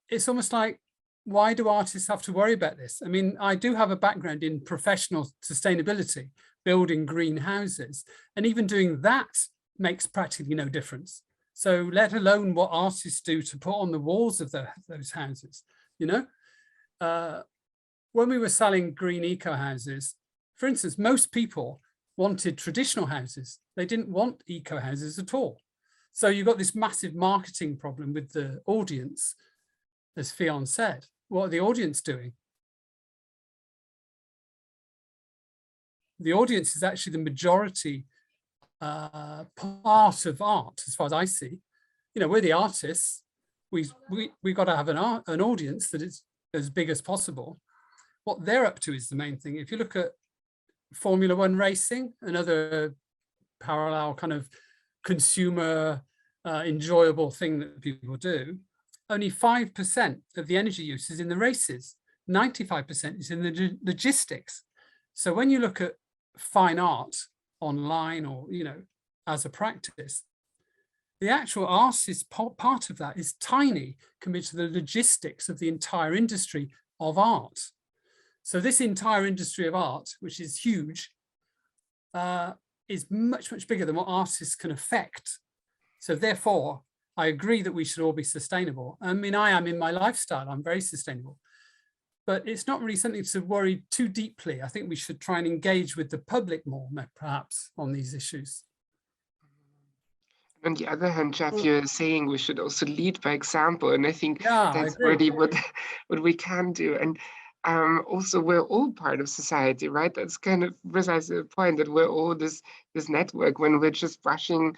S6: It's almost like, why do artists have to worry about this? I mean, I do have a background in professional sustainability, building green houses, and even doing that makes practically no difference. So let alone what artists do to put on the walls of those houses, when we were selling green eco houses, for instance, most people wanted traditional houses. They didn't want eco houses at all. So you've got this massive marketing problem with the audience, as Fionn said. What are the audience doing? The audience is actually the majority part of art, as far as I see. We're the artists. We've got to have an audience that is as big as possible. What they're up to is the main thing. If you look at Formula One racing, another parallel kind of consumer enjoyable thing that people do, only 5% of the energy use is in the races. 95% is in the logistics. So when you look at fine art online or, as a practice, the actual artist part of that is tiny compared to the logistics of the entire industry of art. So this entire industry of art, which is huge, is much, much bigger than what artists can affect. So therefore, I agree that we should all be sustainable. I mean, I am in my lifestyle, I'm very sustainable, but it's not really something to worry too deeply. I think we should try and engage with the public more, perhaps, on these issues.
S2: On the other hand, Jeff, you're saying we should also lead by example, and I think that's already what we can do. And also, we're all part of society, right? That's kind of precisely the point, that we're all this network. When we're just brushing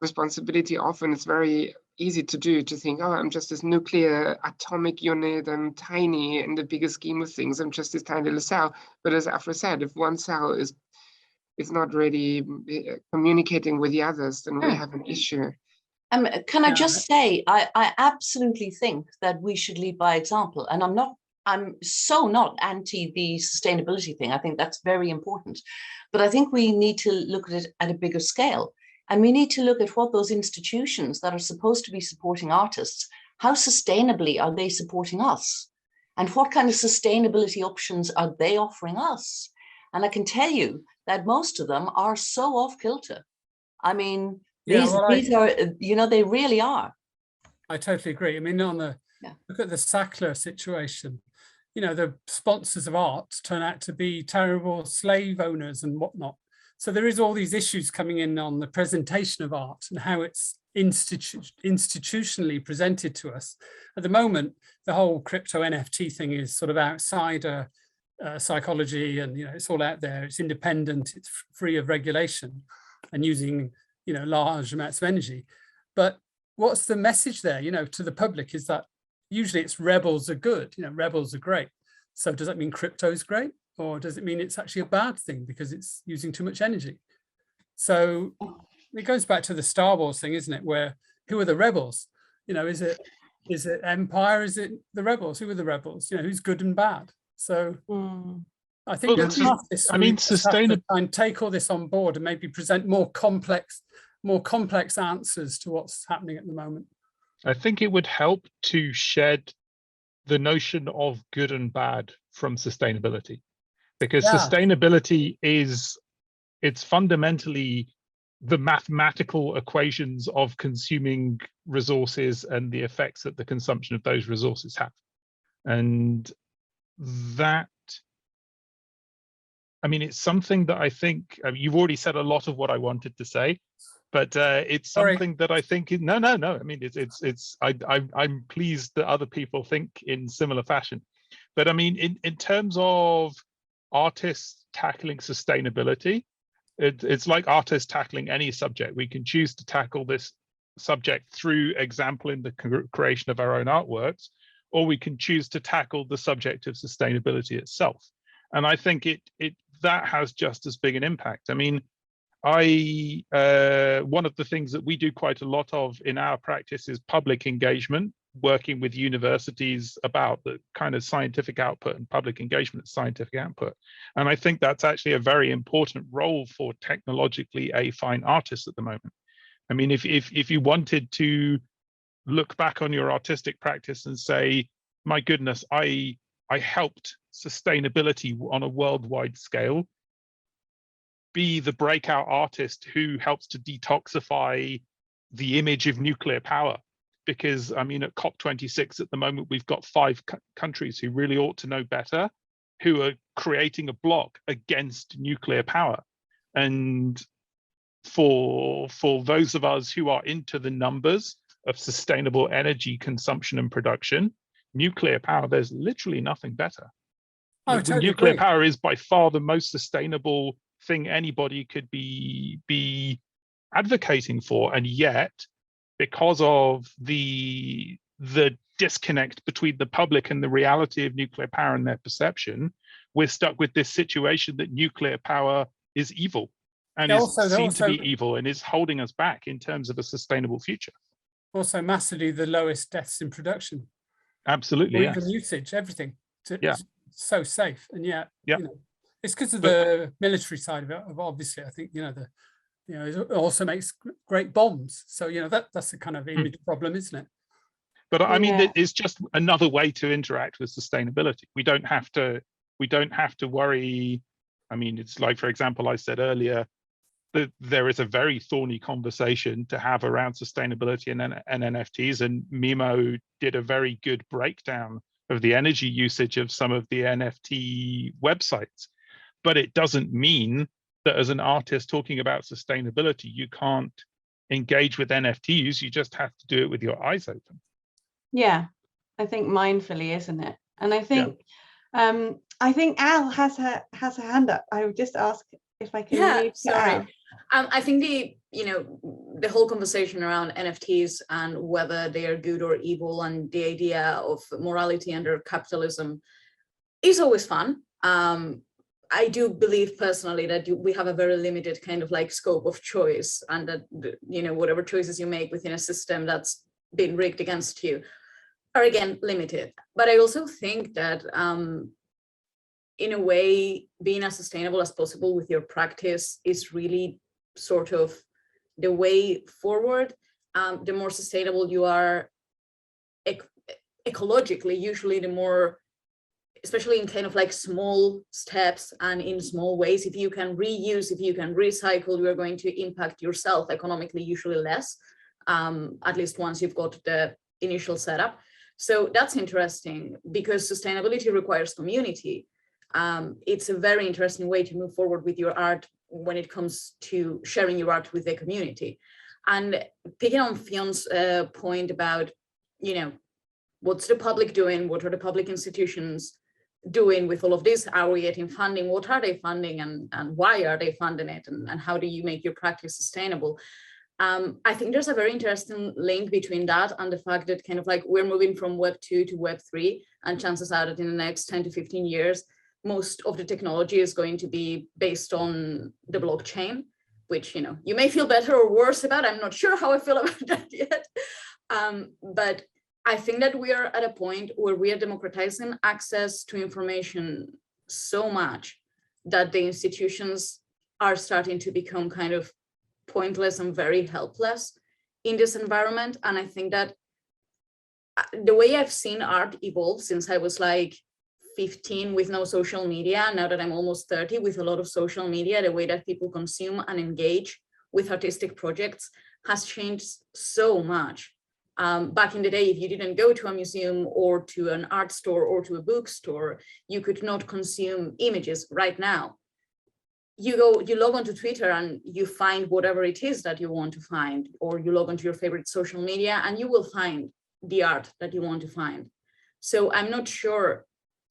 S2: responsibility off, and it's very easy to do, to think, oh, I'm just this nuclear atomic unit, I'm tiny in the bigger scheme of things, I'm just this tiny little cell. But as Aphra said, if one cell is not really communicating with the others, then we have an issue.
S7: Can I just say, I absolutely think that we should lead by example. And I'm so not anti the sustainability thing. I think that's very important. But I think we need to look at it at a bigger scale. And we need to look at what those institutions that are supposed to be supporting artists, how sustainably are they supporting us? And what kind of sustainability options are they offering us? And I can tell you that most of them are so off kilter. I mean, these are, you know, they really are.
S6: I totally agree. I mean, look at the Sackler situation. You know, the sponsors of art turn out to be terrible slave owners and whatnot. So there is all these issues coming in on the presentation of art and how it's institutionally presented to us. At the moment, the whole crypto NFT thing is sort of outside psychology, and you know, it's all out there, it's independent, it's free of regulation and using, you know, large amounts of energy. But what's the message there, you know, to the public is that usually it's rebels are good, you know, rebels are great. So does that mean crypto is great, or does it mean it's actually a bad thing because it's using too much energy? So it goes back to the Star Wars thing, isn't it, where who are the rebels? You know, is it Empire, is it the rebels? Who are the rebels? You know, who's good and bad? So I think sustainable and take all this on board and maybe present more complex answers to what's happening at the moment.
S11: I think it would help to shed the notion of good and bad from sustainability, because sustainability it's fundamentally the mathematical equations of consuming resources and the effects that the consumption of those resources have. And that, I mean, it's something that I think, I mean, you've already said a lot of what I wanted to say, but it's something that I think, no. I mean, I'm pleased that other people think in similar fashion. But I mean, in terms of artists tackling sustainability, it's like artists tackling any subject. We can choose to tackle this subject through example in the creation of our own artworks, or we can choose to tackle the subject of sustainability itself. And I think that has just as big an impact. I mean, one of the things that we do quite a lot of in our practice is public engagement, working with universities about the kind of scientific output and public engagement scientific output. And I think that's actually a very important role for technologically affine artists at the moment. I mean, if you wanted to look back on your artistic practice and say, my goodness, I helped sustainability on a worldwide scale, be the breakout artist who helps to detoxify the image of nuclear power. Because I mean, at COP26 at the moment, we've got 5 countries who really ought to know better, who are creating a bloc against nuclear power. And for those of us who are into the numbers of sustainable energy consumption and production, nuclear power, there's literally nothing better. Totally nuclear agree. Power is by far the most sustainable thing anybody could be advocating for, and yet, because of the disconnect between the public and the reality of nuclear power and their perception, we're stuck with this situation that nuclear power is evil and is seen to be evil and is holding us back in terms of a sustainable future.
S6: Also massively the lowest deaths in production.
S11: Absolutely,
S6: even usage, everything. It's so safe, and yet you know, it's because of the military side of it. Obviously, I think it also makes great bombs. So that's a kind of image problem, isn't it?
S11: But I mean, it's just another way to interact with sustainability. We don't have to worry. I mean, it's like, for example, I said earlier that there is a very thorny conversation to have around sustainability and NFTs, and Mimo did a very good breakdown of the energy usage of some of the NFT websites. But it doesn't mean that as an artist talking about sustainability, you can't engage with NFTs. You just have to do it with your eyes open.
S1: Yeah, I think mindfully, isn't it? And I think Al has her hand up. I would just ask if I can.
S8: Yeah, sorry. I think the whole conversation around NFTs and whether they are good or evil, and the idea of morality under capitalism is always fun. I do believe personally that we have a very limited kind of like scope of choice, and that whatever choices you make within a system that's been rigged against you are again limited. But I also think that in a way, being as sustainable as possible with your practice is really sort of the way forward. The more sustainable you are ecologically, usually the more, especially in kind of like small steps and in small ways, if you can reuse, if you can recycle, you are going to impact yourself economically, usually less, at least once you've got the initial setup. So that's interesting because sustainability requires community. It's a very interesting way to move forward with your art when it comes to sharing your art with the community. And picking on Fion's point about, what's the public doing? What are the public institutions doing with all of this? Are we getting funding? What are they funding, and why are they funding it? And how do you make your practice sustainable? I think there's a very interesting link between that and the fact that kind of like we're moving from Web 2 to Web 3, and chances are that in the next 10 to 15 years, most of the technology is going to be based on the blockchain, which, you may feel better or worse about. I'm not sure how I feel about that yet. But I think that we are at a point where we are democratizing access to information so much that the institutions are starting to become kind of pointless and very helpless in this environment. And I think that the way I've seen art evolve since I was like 15 with no social media, now that I'm almost 30 with a lot of social media, the way that people consume and engage with artistic projects has changed so much. Back in the day, if you didn't go to a museum or to an art store or to a bookstore, you could not consume images. Right now, you log onto Twitter and you find whatever it is that you want to find, or you log onto your favorite social media and you will find the art that you want to find. So I'm not sure,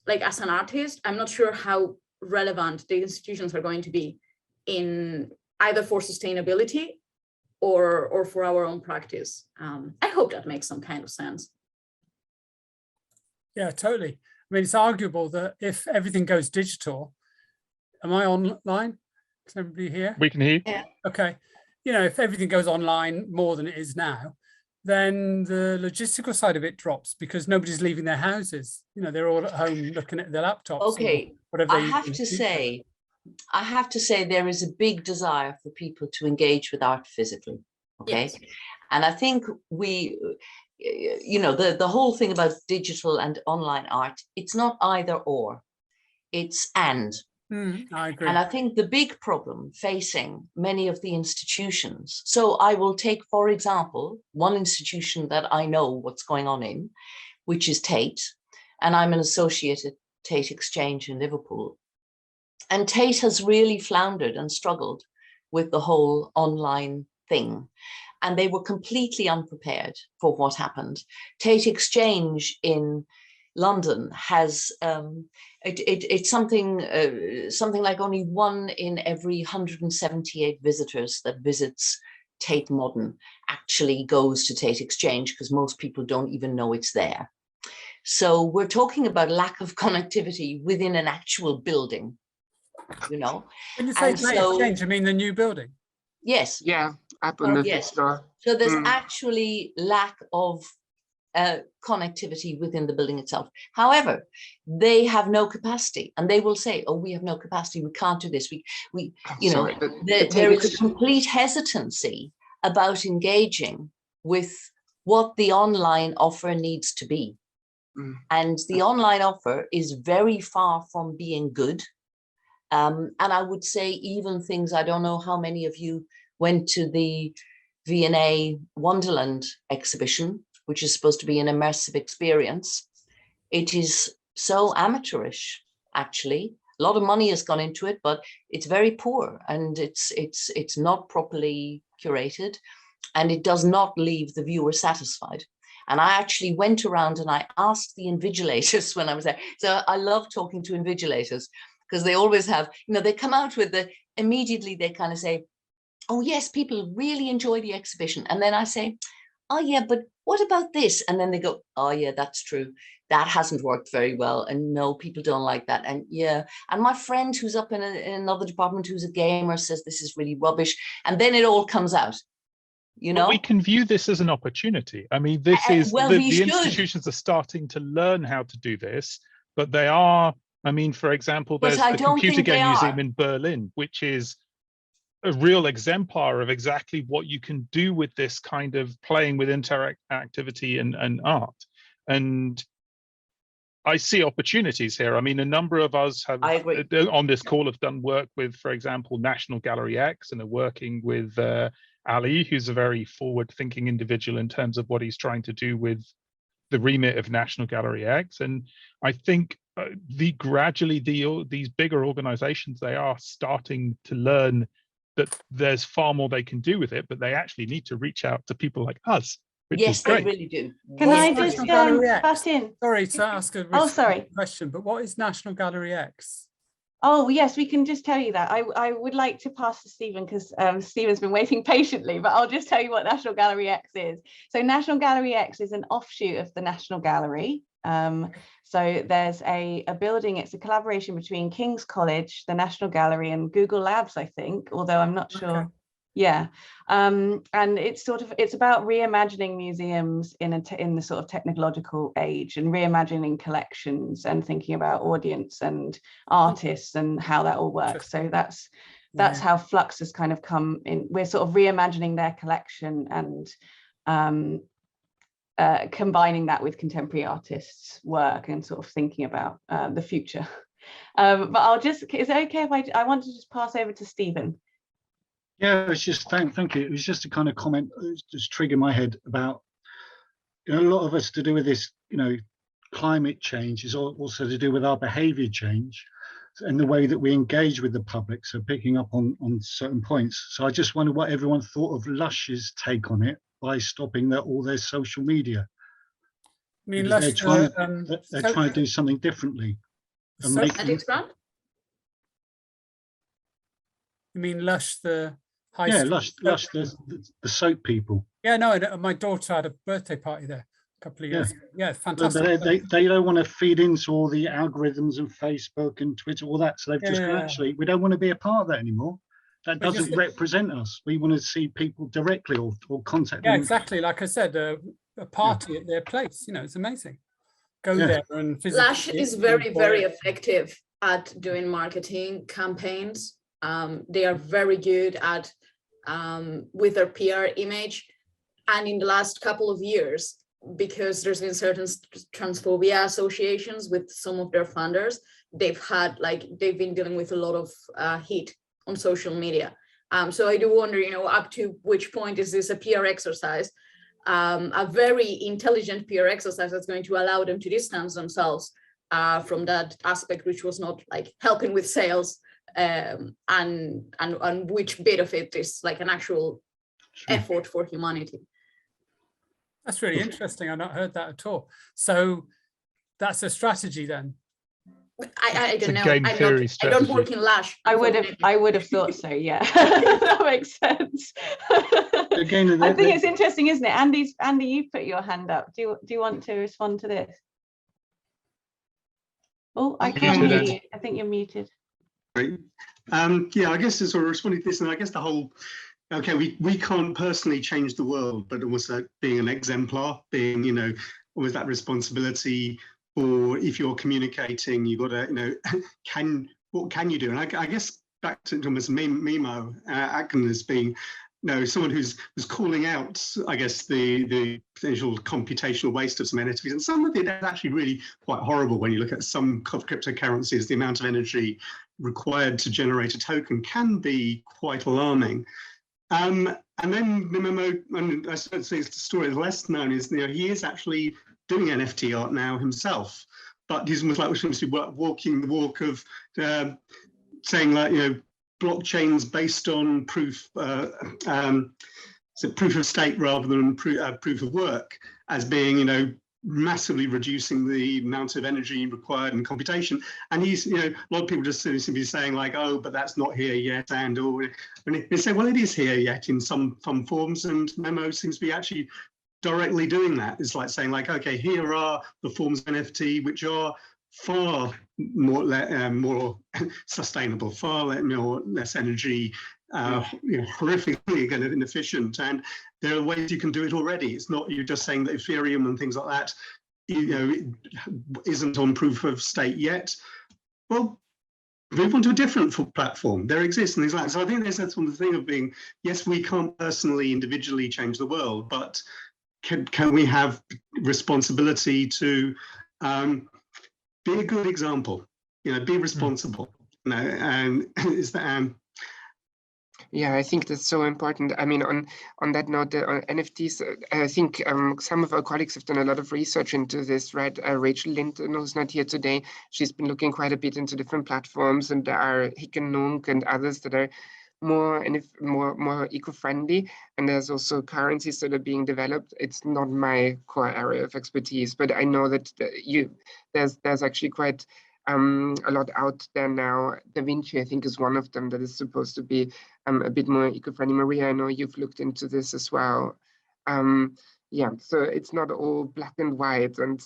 S8: like as an artist, I'm not sure how relevant the institutions are going to be in either for sustainability or for our own practice. I hope that makes some kind of sense.
S6: Yeah, totally. I mean, it's arguable that if everything goes digital, am I online? Can everybody hear?
S11: We can hear.
S6: Yeah. Okay. If everything goes online more than it is now, then the logistical side of it drops because nobody's leaving their houses. They're all at home looking at their laptops.
S7: Okay, I have to say there is a big desire for people to engage with art physically. Okay, yes. And I think the whole thing about digital and online art, it's not either or, it's and.
S6: I agree.
S7: And I think the big problem facing many of the institutions, so I will take, for example, one institution that I know what's going on in, which is Tate, and I'm an associate at Tate Exchange in Liverpool. And Tate has really floundered and struggled with the whole online thing. And they were completely unprepared for what happened. Tate Exchange in London has it's something like only 1 in every 178 visitors that visits Tate Modern actually goes to Tate Exchange, because most people don't even know it's there. So we're talking about lack of connectivity within an actual building,
S6: When you say Tate Exchange, you mean the new building?
S7: Yes.
S2: Yeah, up on the
S7: yes.
S2: floor.
S7: So there's actually lack of connectivity within the building itself. However, they have no capacity, and they will say, "Oh, we have no capacity. We can't do this." There is a complete hesitancy about engaging with what the online offer needs to be, and the online offer is very far from being good. And I would say even things. I don't know how many of you went to the V&A Wonderland exhibition, which is supposed to be an immersive experience. It is so amateurish, actually. A lot of money has gone into it, but it's very poor, and it's not properly curated. and it does not leave the viewer satisfied. And I actually went around and I asked the invigilators when I was there. So I love talking to invigilators because they always have, you know, they come out with the, immediately they kind of say, oh yes, people really enjoy the exhibition. And then I say, oh yeah, but what about this? And then they go, oh yeah, that's true. That hasn't worked very well. And no, people don't like that. And yeah, and my friend who's up in another department who's a gamer says this is really rubbish. And then it all comes out. You know,
S11: but we can view this as an opportunity. I mean, this is
S7: well,
S11: the institutions are starting to learn how to do this, but they are, I mean, for example, there's the Computer Game Museum in Berlin, which is a real exemplar of exactly what you can do with this kind of playing with interactivity and art. And I see opportunities here. I mean, a number of us have on this call have done work with, for example, National Gallery X, and are working with Ali, who's a very forward-thinking individual in terms of what he's trying to do with the remit of National Gallery X. And I think gradually these bigger organizations, they are starting to learn that there's far more they can do with it, but they actually need to reach out to people like us.
S7: Yes, they really do.
S1: Can I just butt in?
S6: Sorry to ask a question, but what is National Gallery X?
S1: Oh yes, we can just tell you that. I would like to pass to Stephen because Stephen's been waiting patiently, but I'll just tell you what National Gallery X is. So National Gallery X is an offshoot of the National Gallery. So there's a building, it's a collaboration between King's College, the National Gallery, and Google Labs, I think, although I'm not sure. Okay. Yeah, and it's about reimagining museums in the sort of technological age, and reimagining collections and thinking about audience and artists and how that all works. So that's how Flux has kind of come in. We're sort of reimagining their collection and combining that with contemporary artists' work and sort of thinking about the future. But is it okay if I want to just pass over to Stephen?
S5: Yeah, it's just thank you. It was just a kind of comment, just trigger my head about, you know, a lot of us to do with this, you know, climate change is also to do with our behavior change and the way that we engage with the public. So picking up on certain points. So I just wonder what everyone thought of Lush's take on it by stopping all their social media. I mean, Lush, they're trying to do something differently. And
S6: you mean Lush, the high
S5: Lush, the soap people.
S6: Yeah, no, my daughter had a birthday party there a couple of years ago. Yeah, fantastic.
S5: But they don't want to feed into all the algorithms and Facebook and Twitter, all that. So they've just actually, we don't want to be a part of that anymore. That doesn't represent us. We want to see people directly or contact them.
S6: Yeah, exactly. Like I said, a party at their place, you know, it's amazing. Go there and visit.
S8: Lush is very, very effective at doing marketing campaigns. They are very good at with their PR image, and in the last couple of years, because there's been certain transphobia associations with some of their funders, they've been dealing with a lot of heat on social media. So I do wonder, you know, up to which point is this a PR exercise, a very intelligent PR exercise that's going to allow them to distance themselves from that aspect, which was not like helping with sales. And which bit of it is like an actual effort for humanity.
S6: That's really interesting. I've not heard that at all. So that's a strategy then.
S8: I don't know. I don't work in Lush.
S1: I would have thought so. Yeah, that makes sense.
S5: Again,
S1: I think it's interesting, isn't it? Andy, you put your hand up. Do you want to respond to this? Oh, I can't hear you. I think you're muted.
S4: Right. Yeah, I guess to sort of responding to this, and I guess the whole, okay, we can't personally change the world, but also being an exemplar, being, you know, almost that responsibility, or if you're communicating, you've got to, you know, what can you do? And I guess back to Thomas Mimo Atkin as being, you know, someone who's calling out, I guess, the potential computational waste of some NFTs, and some of it is actually really quite horrible when you look at some cryptocurrencies. The amount of energy required to generate a token can be quite alarming. And then Mimo, and I suppose the story is less known, is, you know, he is actually doing NFT art now himself, but he's almost like seems to be walking the walk of saying, like, you know, blockchains based on proof, proof of stake rather than proof of work as being, you know, massively reducing the amount of energy required in computation. And he's, you know, a lot of people just seem to be saying like, oh, but that's not here yet. And they say, well, it is here yet in some forms, and Memo seems to be actually directly doing that. It's like saying like, okay, here are the forms of NFT which are far more sustainable, far less energy, you know, horrifically kind of inefficient, and there are ways you can do it already. It's not you're just saying that Ethereum and things like that, you know, isn't on proof of stake yet. Well, move on to a different platform. There exists and things like that. So I think there's that sort of thing of being, yes, we can't personally, individually change the world, but can we have responsibility to be a good example, you know, be responsible, you know, and is that
S2: yeah, I think that's so important. I mean, on that note, on NFTs, I think some of our colleagues have done a lot of research into this, right? Rachel Linton, who's not here today, she's been looking quite a bit into different platforms, and there are Hick and Nunk and others that are more eco-friendly, and there's also currencies that are being developed. It's not my core area of expertise, but I know that there's actually quite a lot out there now. Da Vinci, I think, is one of them that is supposed to be a bit more eco-friendly. Maria, I know you've looked into this as well. Yeah, so it's not all black and white, and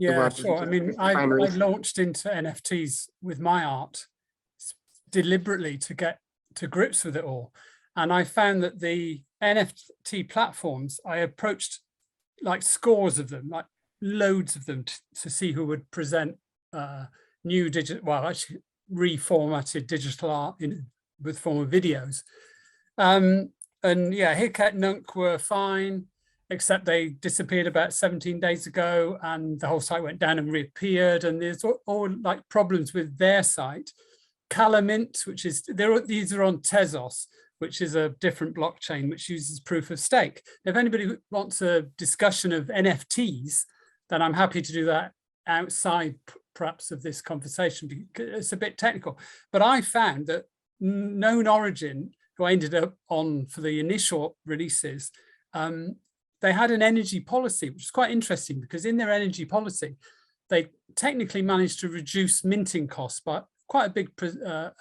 S6: yeah, sure. I mean, I launched into NFTs with my art deliberately to get to grips with it all, and I found that the NFT platforms, I approached like scores of them, like loads of them, to see who would present new digital, well, actually reformatted digital art with form of videos, and yeah, Hick and Nunk were fine, except they disappeared about 17 days ago, and the whole site went down and reappeared, and there's all like problems with their site. Calamint, which is, these are on Tezos, which is a different blockchain which uses proof of stake. If anybody wants a discussion of NFTs, then I'm happy to do that outside perhaps of this conversation, because it's a bit technical. But I found that Known Origin, who I ended up on for the initial releases, they had an energy policy, which is quite interesting, because in their energy policy, they technically managed to reduce minting costs by quite a big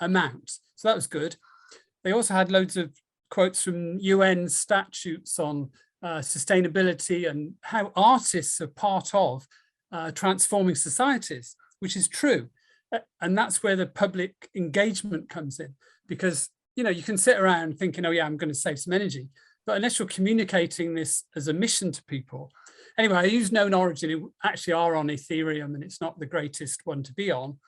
S6: amount. So that was good. They also had loads of quotes from UN statutes on sustainability and how artists are part of transforming societies, which is true. And that's where the public engagement comes in, because, you know, you can sit around thinking, oh yeah, I'm going to save some energy, but unless you're communicating this as a mission to people. Anyway, I use Known Origin, who actually are on Ethereum, and it's not the greatest one to be on,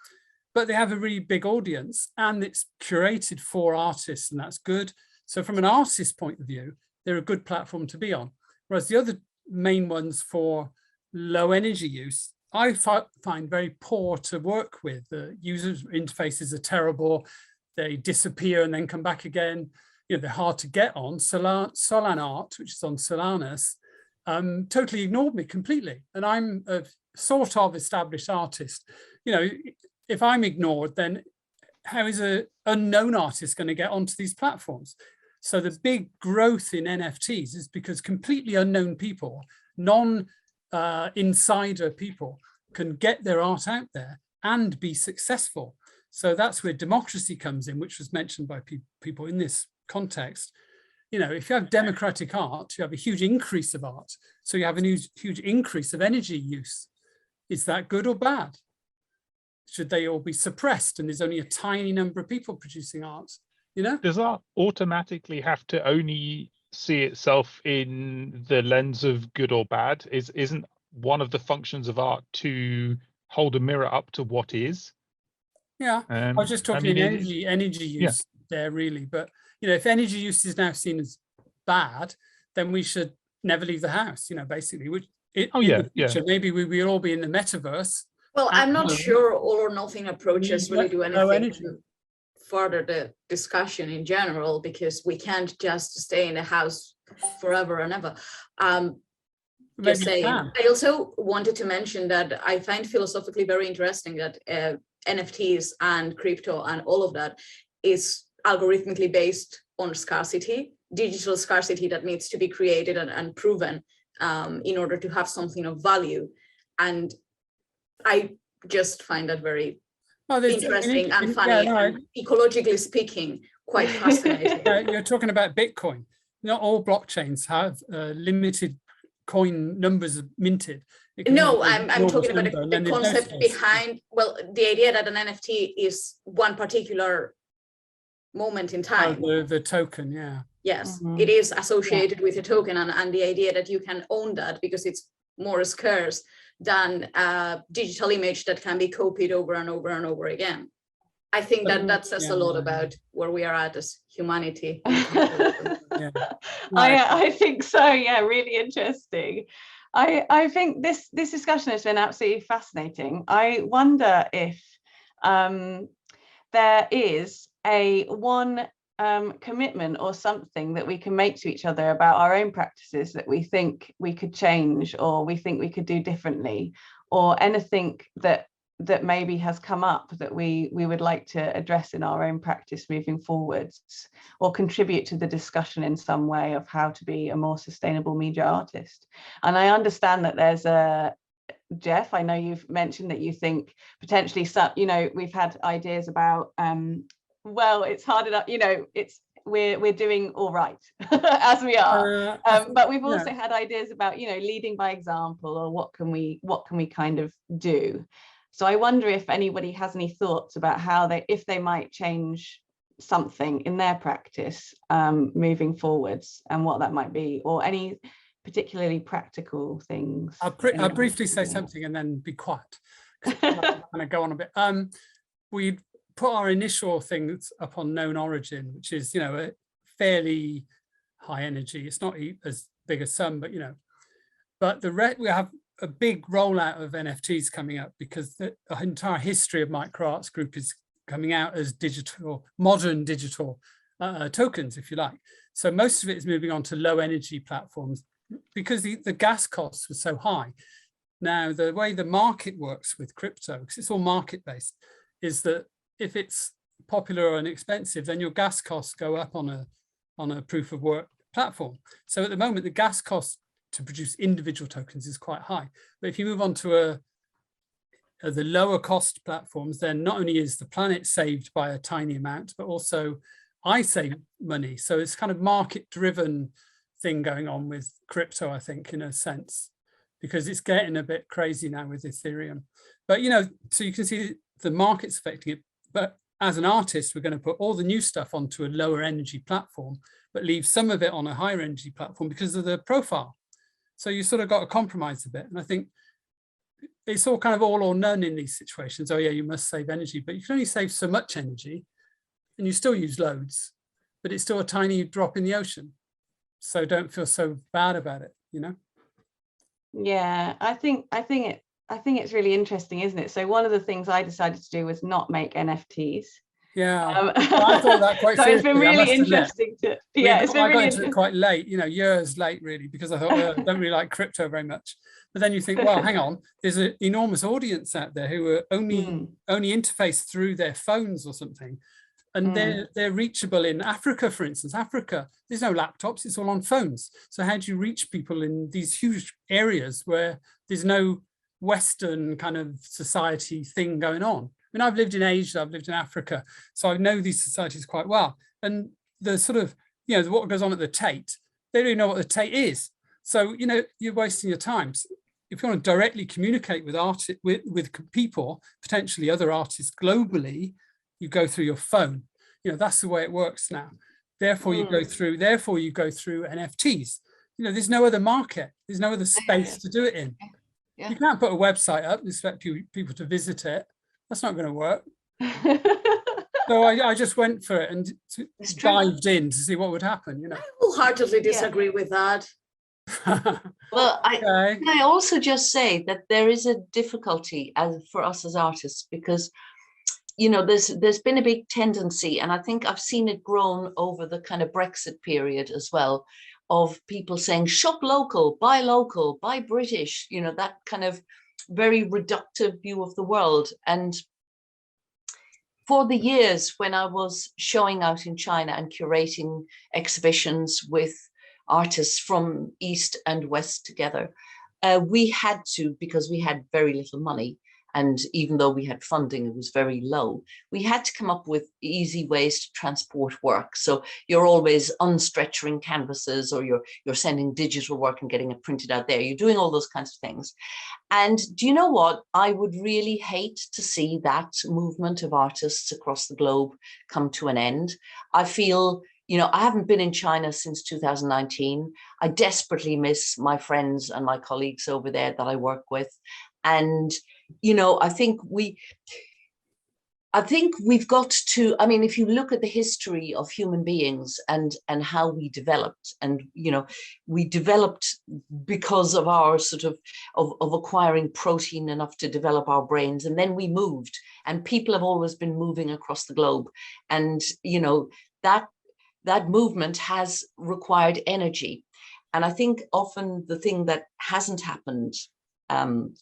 S6: but they have a really big audience, and it's curated for artists, and that's good. So from an artist point of view, they're a good platform to be on. Whereas the other main ones for low energy use, I find very poor to work with. The user interfaces are terrible. They disappear and then come back again. You know, they're hard to get on. Solanart, which is on Solanus, totally ignored me completely. And I'm a sort of established artist. You know, if I'm ignored, then how is an unknown artist going to get onto these platforms? So the big growth in NFTs is because completely unknown people, non-insider people, can get their art out there and be successful. So that's where democracy comes in, which was mentioned by people in this context. You know, if you have democratic art, you have a huge increase of art. So you have a huge increase of energy use. Is that good or bad? Should they all be suppressed and there's only a tiny number of people producing art? You know,
S11: does art automatically have to only see itself in the lens of good or bad? Isn't one of the functions of art to hold a mirror up to what is?
S6: Yeah, I was just talking energy use there, really. But you know, if energy use is now seen as bad, then we should never leave the house. You know, basically, which maybe we will all be in the metaverse.
S8: Well, I'm not sure all or nothing approaches really do anything to further the discussion in general, because we can't just stay in the house forever and ever. Just saying. I also wanted to mention that I find philosophically very interesting that NFTs and crypto and all of that is algorithmically based on scarcity, digital scarcity that needs to be created and proven in order to have something of value. And I just find that very interesting and funny, and ecologically speaking, quite fascinating.
S6: You're talking about Bitcoin. Not all blockchains have limited coin numbers minted.
S8: No, I'm talking about the concept behind, well, the idea that an NFT is one particular moment in time.
S6: The token, yeah.
S8: Yes, it is associated with a token, and the idea that you can own that because it's more scarce than a digital image that can be copied over and over and over again. I think that says a lot about where we are at as humanity.
S1: I think so. Yeah, really interesting. I think this discussion has been absolutely fascinating. I wonder if there is one commitment or something that we can make to each other about our own practices that we think we could change, or we think we could do differently, or anything that maybe has come up that we would like to address in our own practice moving forwards, or contribute to the discussion in some way of how to be a more sustainable media artist. And I understand that there's Jeff, I know you've mentioned that you think potentially some, we've had ideas about well, it's hard enough, we're doing all right as we are, but we've also had ideas about leading by example, or what can we kind of do. So I wonder if anybody has any thoughts about how if they might change something in their practice moving forwards, and what that might be, or any particularly practical things.
S6: I'll briefly say something and then be quiet. I'm going to go on a bit. We put our initial things up on known origin, which is, a fairly high energy. It's not as big as some, but but we have a big rollout of NFTs coming up, because the entire history of Micro Arts Group is coming out as modern digital tokens, if you like. So most of it is moving on to low energy platforms because the gas costs were so high. Now, the way the market works with crypto, because it's all market based, is that if it's popular and expensive, then your gas costs go up on a proof of work platform. So at the moment, the gas cost to produce individual tokens is quite high. But if you move on to the lower cost platforms, then not only is the planet saved by a tiny amount, but also I save money. So it's kind of market driven thing going on with crypto, I think, in a sense, because it's getting a bit crazy now with Ethereum. But, so you can see the market's affecting it. But as an artist, we're going to put all the new stuff onto a lower energy platform, but leave some of it on a higher energy platform because of the profile. So you sort of got to compromise a bit. And I think it's all kind of all or none in these situations. Oh yeah, you must save energy, but you can only save so much energy and you still use loads, but it's still a tiny drop in the ocean. So don't feel so bad about it,
S1: Yeah, I think it's really interesting, isn't it? So one of the things I decided to do was not make NFTs.
S6: Yeah, I thought that quite
S1: so
S6: seriously.
S1: It's been really interesting to, it's been
S6: I
S1: really
S6: got into it quite late, years late really, because I thought, I don't really like crypto very much. But then you think, well, hang on, there's an enormous audience out there who are only interface through their phones or something. And they're reachable in Africa, for instance. Africa, there's no laptops, it's all on phones. So how do you reach people in these huge areas where there's no Western kind of society thing going on? I mean, I've lived in Asia, I've lived in Africa, so I know these societies quite well. And the sort of, what goes on at the Tate, they don't even know what the Tate is. So, you're wasting your time. If you want to directly communicate with with people, potentially other artists globally, you go through your phone. That's the way it works now. Therefore, you go through NFTs. There's no other market. There's no other space to do it in. Yeah. You can't put a website up and expect people to visit it. That's not going to work. So I just went for it and dived in to see what would happen. I
S8: wholeheartedly disagree with that.
S7: Well, can I also just say that there is a difficulty for us as artists, because there's been a big tendency, and I think I've seen it grown over the kind of Brexit period as well, of people saying shop local, buy British, that kind of very reductive view of the world. And for the years when I was showing out in China and curating exhibitions with artists from East and West together, we had to, because we had very little money, and even though we had funding, it was very low, we had to come up with easy ways to transport work. So you're always unstretching canvases, or you're sending digital work and getting it printed out there. You're doing all those kinds of things. And do you know what? I would really hate to see that movement of artists across the globe come to an end. I feel, you know, I haven't been in China since 2019. I desperately miss my friends and my colleagues over there that I work with. And, you know, I think we've got to, I mean, if you look at the history of human beings and how we developed, and, you know, we developed because of our sort of acquiring protein enough to develop our brains. And then we moved, and people have always been moving across the globe. And, you know, that movement has required energy. And I think often the thing that hasn't happened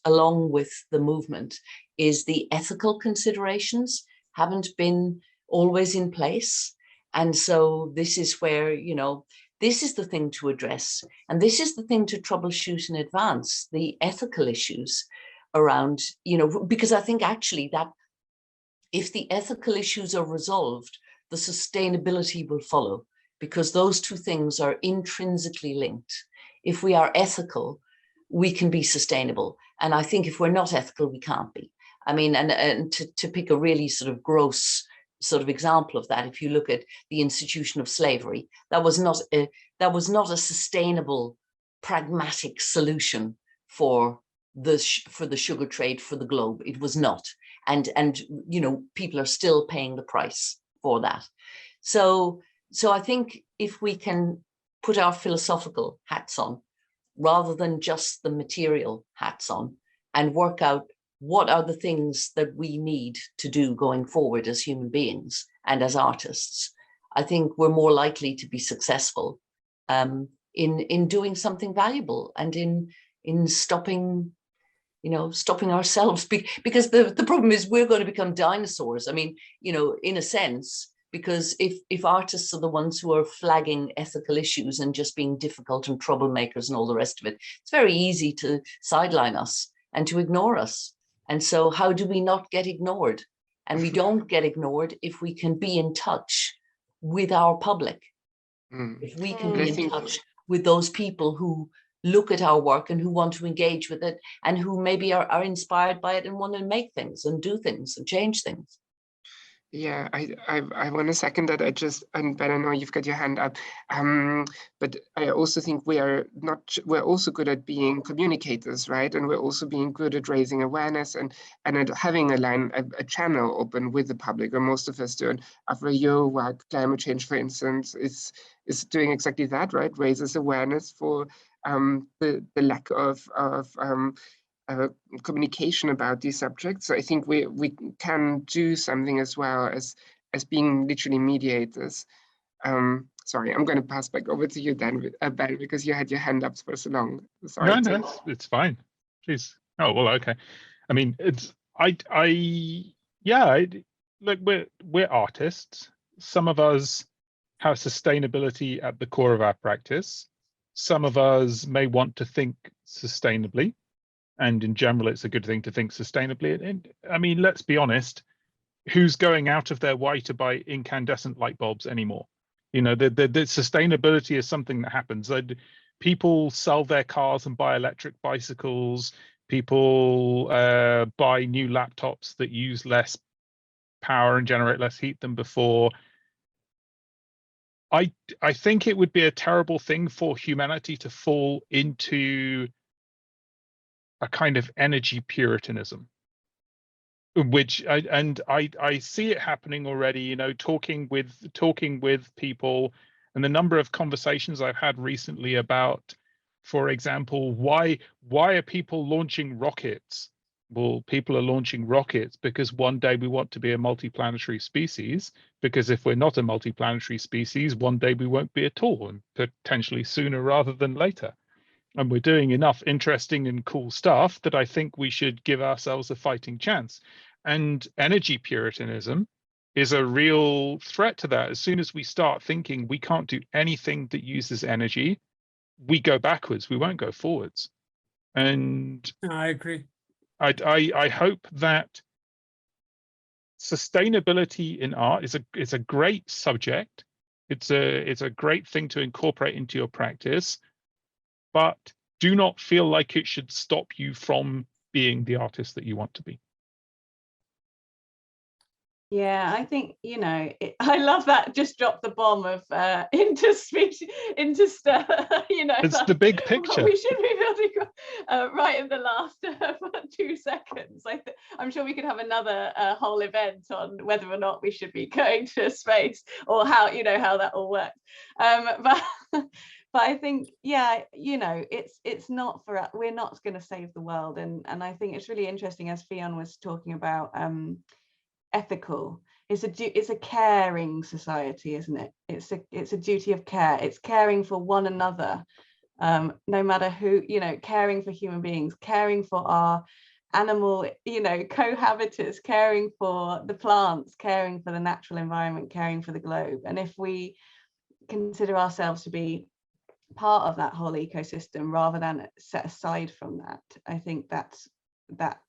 S7: along with the movement is the ethical considerations haven't been always in place. And so this is where, you know, this is the thing to address. And this is the thing to troubleshoot in advance, the ethical issues around, you know, because I think actually that if the ethical issues are resolved, the sustainability will follow, because those two things are intrinsically linked. If we are ethical, we can be sustainable. And I think if we're not ethical, we can't be. I mean, and to pick a really sort of gross sort of example of that, if you look at the institution of slavery, that was not a sustainable, pragmatic solution for the sugar trade for the globe. It was not. And you know, people are still paying the price for that. So I think if we can put our philosophical hats on, rather than just the material hats on, and work out what are the things that we need to do going forward as human beings and as artists, I think we're more likely to be successful in doing something valuable and in stopping, you know, stopping ourselves. Because the problem is we're going to become dinosaurs. I mean, you know, in a sense, because if artists are the ones who are flagging ethical issues and just being difficult and troublemakers and all the rest of it, it's very easy to sideline us and to ignore us. And so how do we not get ignored? And we don't get ignored if we can be in touch with our public. If we can be in touch with those people who look at our work and who want to engage with it, and who maybe are inspired by it and want to make things and do things and change things.
S2: Yeah, I want to second that. And Ben, I know you've got your hand up, but I also think we're also good at being communicators, right? And we're also being good at raising awareness and at having a channel open with the public, or most of us do. And Aphra, your work, climate change, for instance, is doing exactly that, right? Raises awareness for the lack of communication about these subjects. So I think we can do something as well as being literally mediators. Sorry, I'm going to pass back over to you then, Ben, because you had your hand up for so long. Sorry.
S11: No, it's fine. Please. Oh, well, okay. I mean, it's look, we're artists. Some of us have sustainability at the core of our practice. Some of us may want to think sustainably. And in general, it's a good thing to think sustainably. And I mean, let's be honest, who's going out of their way to buy incandescent light bulbs anymore? You know, the sustainability is something that happens. People sell their cars and buy electric bicycles. People buy new laptops that use less power and generate less heat than before. I think it would be a terrible thing for humanity to fall into a kind of energy puritanism, which I see it happening already. You know, talking with people, and the number of conversations I've had recently about, for example, why are people launching rockets? Well, people are launching rockets because one day we want to be a multiplanetary species, because if we're not a multiplanetary species, one day we won't be at all, and potentially sooner rather than later. And we're doing enough interesting and cool stuff that I think we should give ourselves a fighting chance. And energy puritanism is a real threat to that. As soon as we start thinking we can't do anything that uses energy, we go backwards, we won't go forwards. And
S6: I agree.
S11: I hope that sustainability in art is a great subject. It's a great thing to incorporate into your practice, but do not feel like it should stop you from being the artist that you want to be.
S1: Yeah, I think, you know, I love that. Just drop the bomb of interspecies, you know,
S11: It's the big picture.
S1: We should be building right in the last 2 seconds. I'm sure we could have another whole event on whether or not we should be going to space, or how, you know, how that all works. But I think, yeah, you know, it's not for us. We're not going to save the world, and I think it's really interesting, as Fionn was talking about. Ethical, it's a caring society, isn't it? It's a duty of care. It's caring for one another, no matter who, you know, caring for human beings, caring for our animal, you know, cohabitants, caring for the plants, caring for the natural environment, caring for the globe. And if we consider ourselves to be part of that whole ecosystem rather than set aside from that, I think that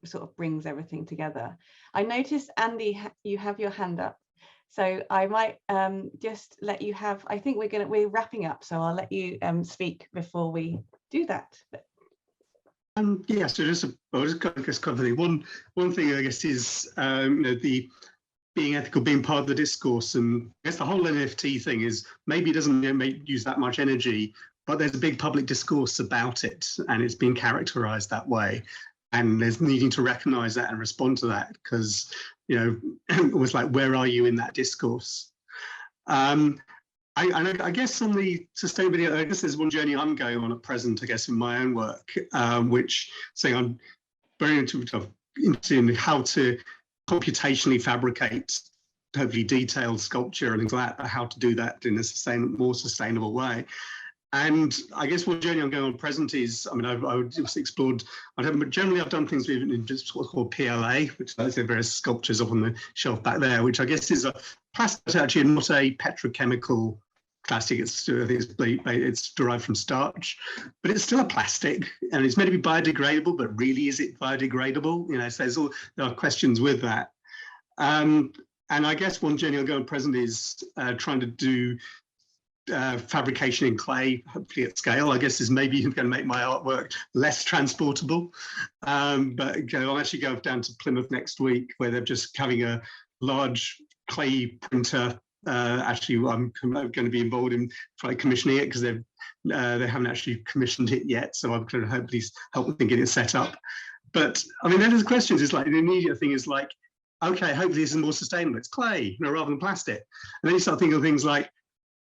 S1: sort of brings everything together. I noticed, Andy, you have your hand up, so I might just let you have. I think we're wrapping up, so I'll let you speak before we do that.
S4: Yeah, so I'll just cover the one thing, I guess, is you know, the being ethical, being part of the discourse, and I guess the whole NFT thing is maybe it doesn't use that much energy, but there's a big public discourse about it, and it's been characterized that way. And there's needing to recognize that and respond to that, because, you know, it was like, where are you in that discourse? I guess on the sustainability, I guess there's one journey I'm going on at present, I guess, in my own work, which saying I'm very into how to computationally fabricate hopefully detailed sculpture and things like that, but how to do that in a more sustainable way. And I guess what journey I'm going on present is, I mean, I've just explored, generally I've done things in just what's called PLA, which is various sculptures up on the shelf back there, which I guess is a plastic, actually not a petrochemical plastic. It's derived from starch, but it's still a plastic, and it's meant to be biodegradable, but really, is it biodegradable? You know, so there are questions with that. And I guess one journey I'm going on present is trying to do fabrication in clay, hopefully at scale. I guess is maybe going to make my artwork less transportable. But I'll actually go down to Plymouth next week, where they're just having a large clay printer. Actually, I'm going to be involved in trying commissioning it, because they haven't actually commissioned it yet. So I'm going to hopefully help them get it set up. But I mean, then there's questions. It's like the immediate thing is like, okay, hopefully this is more sustainable. It's clay, you know, rather than plastic. And then you start thinking of things like,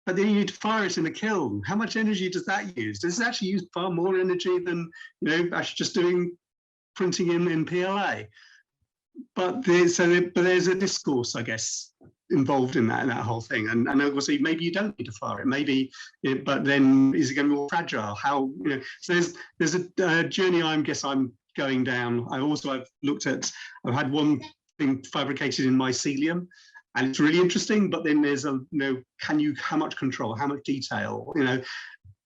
S4: but then you need to fire it in the kiln. How much energy does that use? Does it actually use far more energy than, you know, actually just doing printing in PLA? But there's a discourse, I guess, involved in that whole thing. And obviously, maybe you don't need to fire it. Maybe, but then is it going to be more fragile? How, you know? So there's a journey I'm going down. I've had one thing fabricated in mycelium, and it's really interesting, but then there's how much control, how much detail, you know,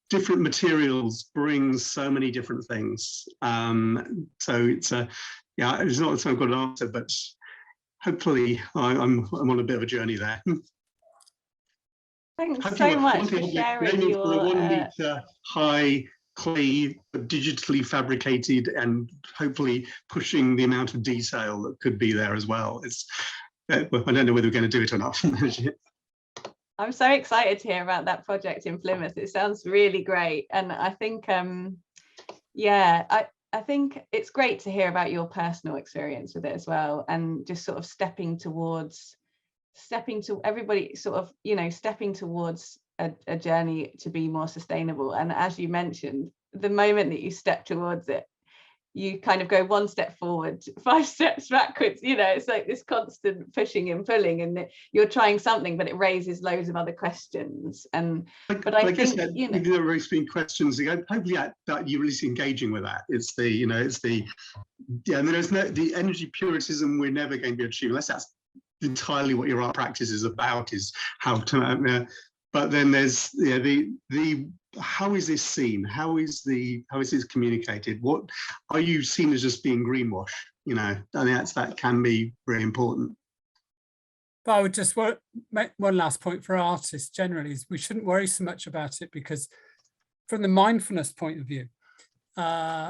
S4: different materials brings so many different things. So it's not so good an answer, but hopefully I'm on a bit of a journey there.
S1: Thanks so much for sharing your...
S4: For a 1 meter high clay, digitally fabricated, and hopefully pushing the amount of detail that could be there as well. I don't know whether we're going to do it or not.
S1: I'm so excited to hear about that project in Plymouth. It sounds really great. And I think, I think it's great to hear about your personal experience with it as well, and just sort of stepping towards a journey to be more sustainable. And as you mentioned, the moment that you step towards it, you kind of go 1 step forward, 5 steps backwards. You know, it's like this constant pushing and pulling, and you're trying something, but it raises loads of other questions. But I think that, you know,
S4: there are been questions. Hopefully, that you're really engaging with that. And there's the energy puritanism we're never going to be achieving unless that's entirely what your art practice is about, is how to but then there's the how is this seen, how is this communicated, what are you seen as just being greenwash? You know, I think that can be really important.
S6: But I would just make one last point for artists generally is we shouldn't worry so much about it, because from the mindfulness point of view,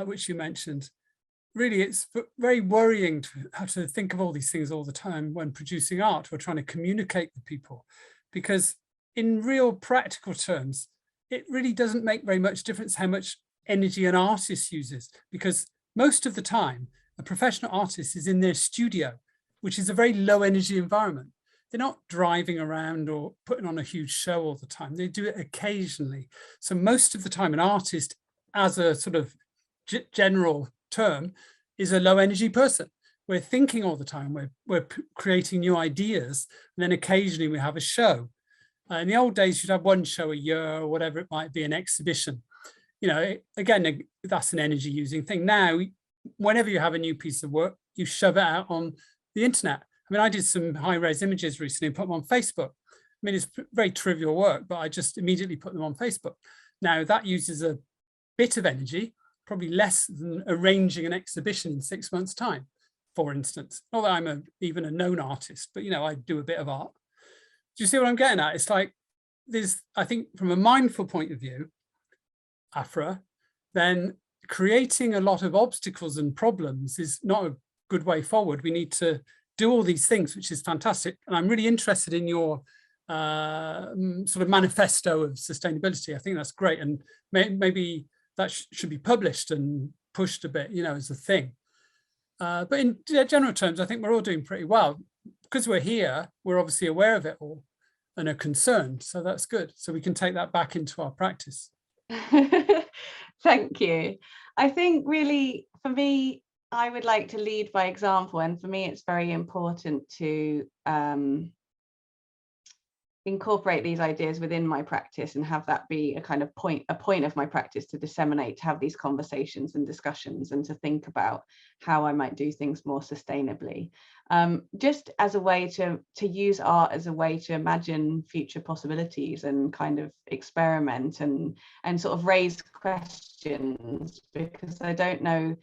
S6: which you mentioned, really it's very worrying to have to think of all these things all the time when producing art or trying to communicate with people, because in real practical terms, it really doesn't make very much difference how much energy an artist uses, because most of the time a professional artist is in their studio, which is a very low energy environment. They're not driving around or putting on a huge show all the time. They do it occasionally. So most of the time an artist, as a sort of general term, is a low energy person. We're thinking all the time, we're creating new ideas, and then occasionally we have a show. In the old days, you'd have one show a year or whatever it might be, an exhibition. You know, again, that's an energy using thing. Now, whenever you have a new piece of work, you shove it out on the internet. I mean, I did some high-res images recently and put them on Facebook. I mean, it's very trivial work, but I just immediately put them on Facebook. Now, that uses a bit of energy, probably less than arranging an exhibition in 6 months' time, for instance. Not that I'm even a known artist, but, you know, I do a bit of art. Do you see what I'm getting at? It's like, there's, I think from a mindful point of view, Aphra, then creating a lot of obstacles and problems is not a good way forward. We need to do all these things, which is fantastic. And I'm really interested in your sort of manifesto of sustainability. I think that's great. And maybe that should be published and pushed a bit, you know, as a thing. But in general terms, I think we're all doing pretty well. Because we're here, we're obviously aware of it all and are concerned. So that's good. So we can take that back into our practice.
S1: Thank you. I think really, for me, I would like to lead by example. And for me, it's very important to incorporate these ideas within my practice and have that be a kind of point of my practice to disseminate, to have these conversations and discussions and to think about how I might do things more sustainably. Just as a way to use art as a way to imagine future possibilities and kind of experiment and sort of raise questions, because I don't know,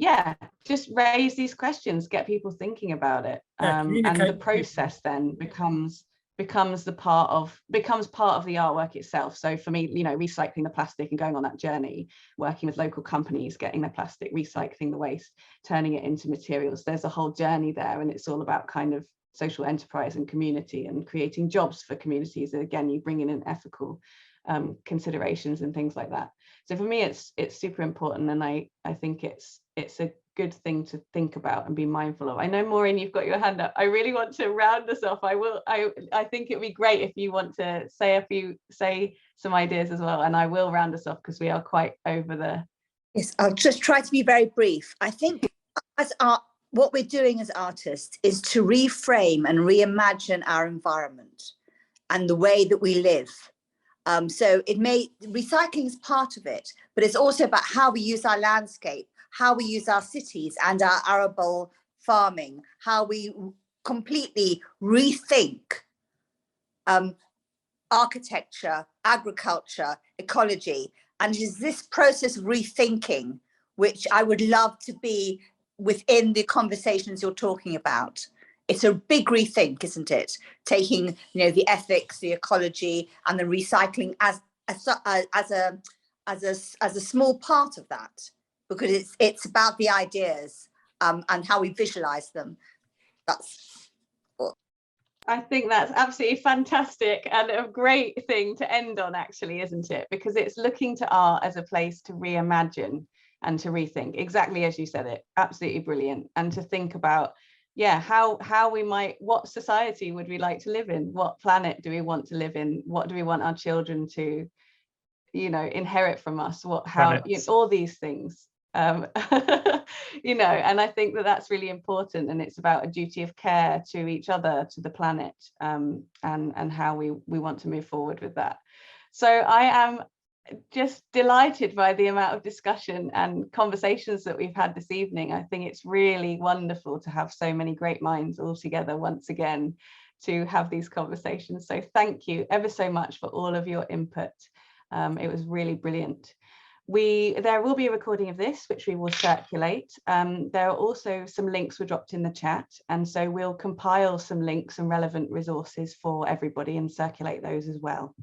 S1: yeah, just raise these questions, get people thinking about it, and the process then becomes part of the artwork itself. So for me, you know, recycling the plastic and going on that journey, working with local companies, getting their plastic, recycling the waste, turning it into materials. There's a whole journey there, and it's all about kind of social enterprise and community and creating jobs for communities. And again, you bring in ethical considerations and things like that. So for me, it's super important, and I think it's a good thing to think about and be mindful of. I know, Maureen, you've got your hand up. I really want to round us off. I think it'd be great if you want to say some ideas as well, and I will round us off because we are quite over the.
S12: Yes, I'll just try to be very brief. I think what we're doing as artists is to reframe and reimagine our environment and the way that we live. So recycling is part of it, but it's also about how we use our landscape, how we use our cities and our arable farming, how we completely rethink architecture, agriculture, ecology. And it is this process of rethinking which I would love to be within the conversations you're talking about. It's a big rethink, isn't it? Taking, you know, the ethics, the ecology, and the recycling as a small part of that, because it's about the ideas and how we visualize them.
S1: I think that's absolutely fantastic and a great thing to end on, actually, isn't it? Because it's looking to art as a place to reimagine and to rethink, exactly as you said it. Absolutely brilliant. And to think about, yeah, how we might, what society would we like to live in? What planet do we want to live in? What do we want our children to, you know, inherit from us? All these things, you know, and I think that that's really important, and it's about a duty of care to each other, to the planet, and how we want to move forward with that. So I am just delighted by the amount of discussion and conversations that we've had this evening. I think it's really wonderful to have so many great minds all together once again to have these conversations. So thank you ever so much for all of your input. It was really brilliant. There will be a recording of this, which we will circulate. There are also some links were dropped in the chat, and so we'll compile some links and relevant resources for everybody and circulate those as well.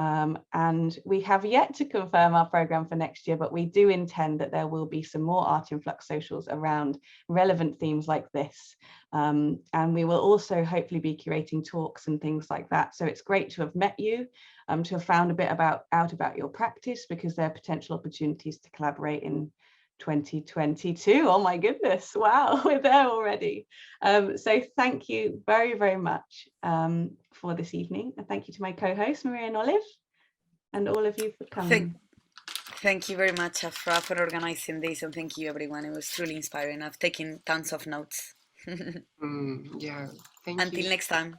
S1: And we have yet to confirm our programme for next year, but we do intend that there will be some more Art in Flux socials around relevant themes like this. And we will also hopefully be curating talks and things like that. So it's great to have met you, to have found a bit out about your practice, because there are potential opportunities to collaborate in 2022. Oh my goodness, wow, we're there already. So thank you very, very much for this evening. And thank you to my co-hosts, Maria and Olive, and all of you for coming.
S3: Thank you very much, Aphra, for organizing this, and thank you, everyone. It was truly inspiring. I've taken tons of notes.
S2: Yeah, thank you.
S3: Until next time.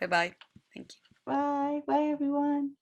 S3: Bye-bye. Thank you.
S1: Bye. Bye, everyone.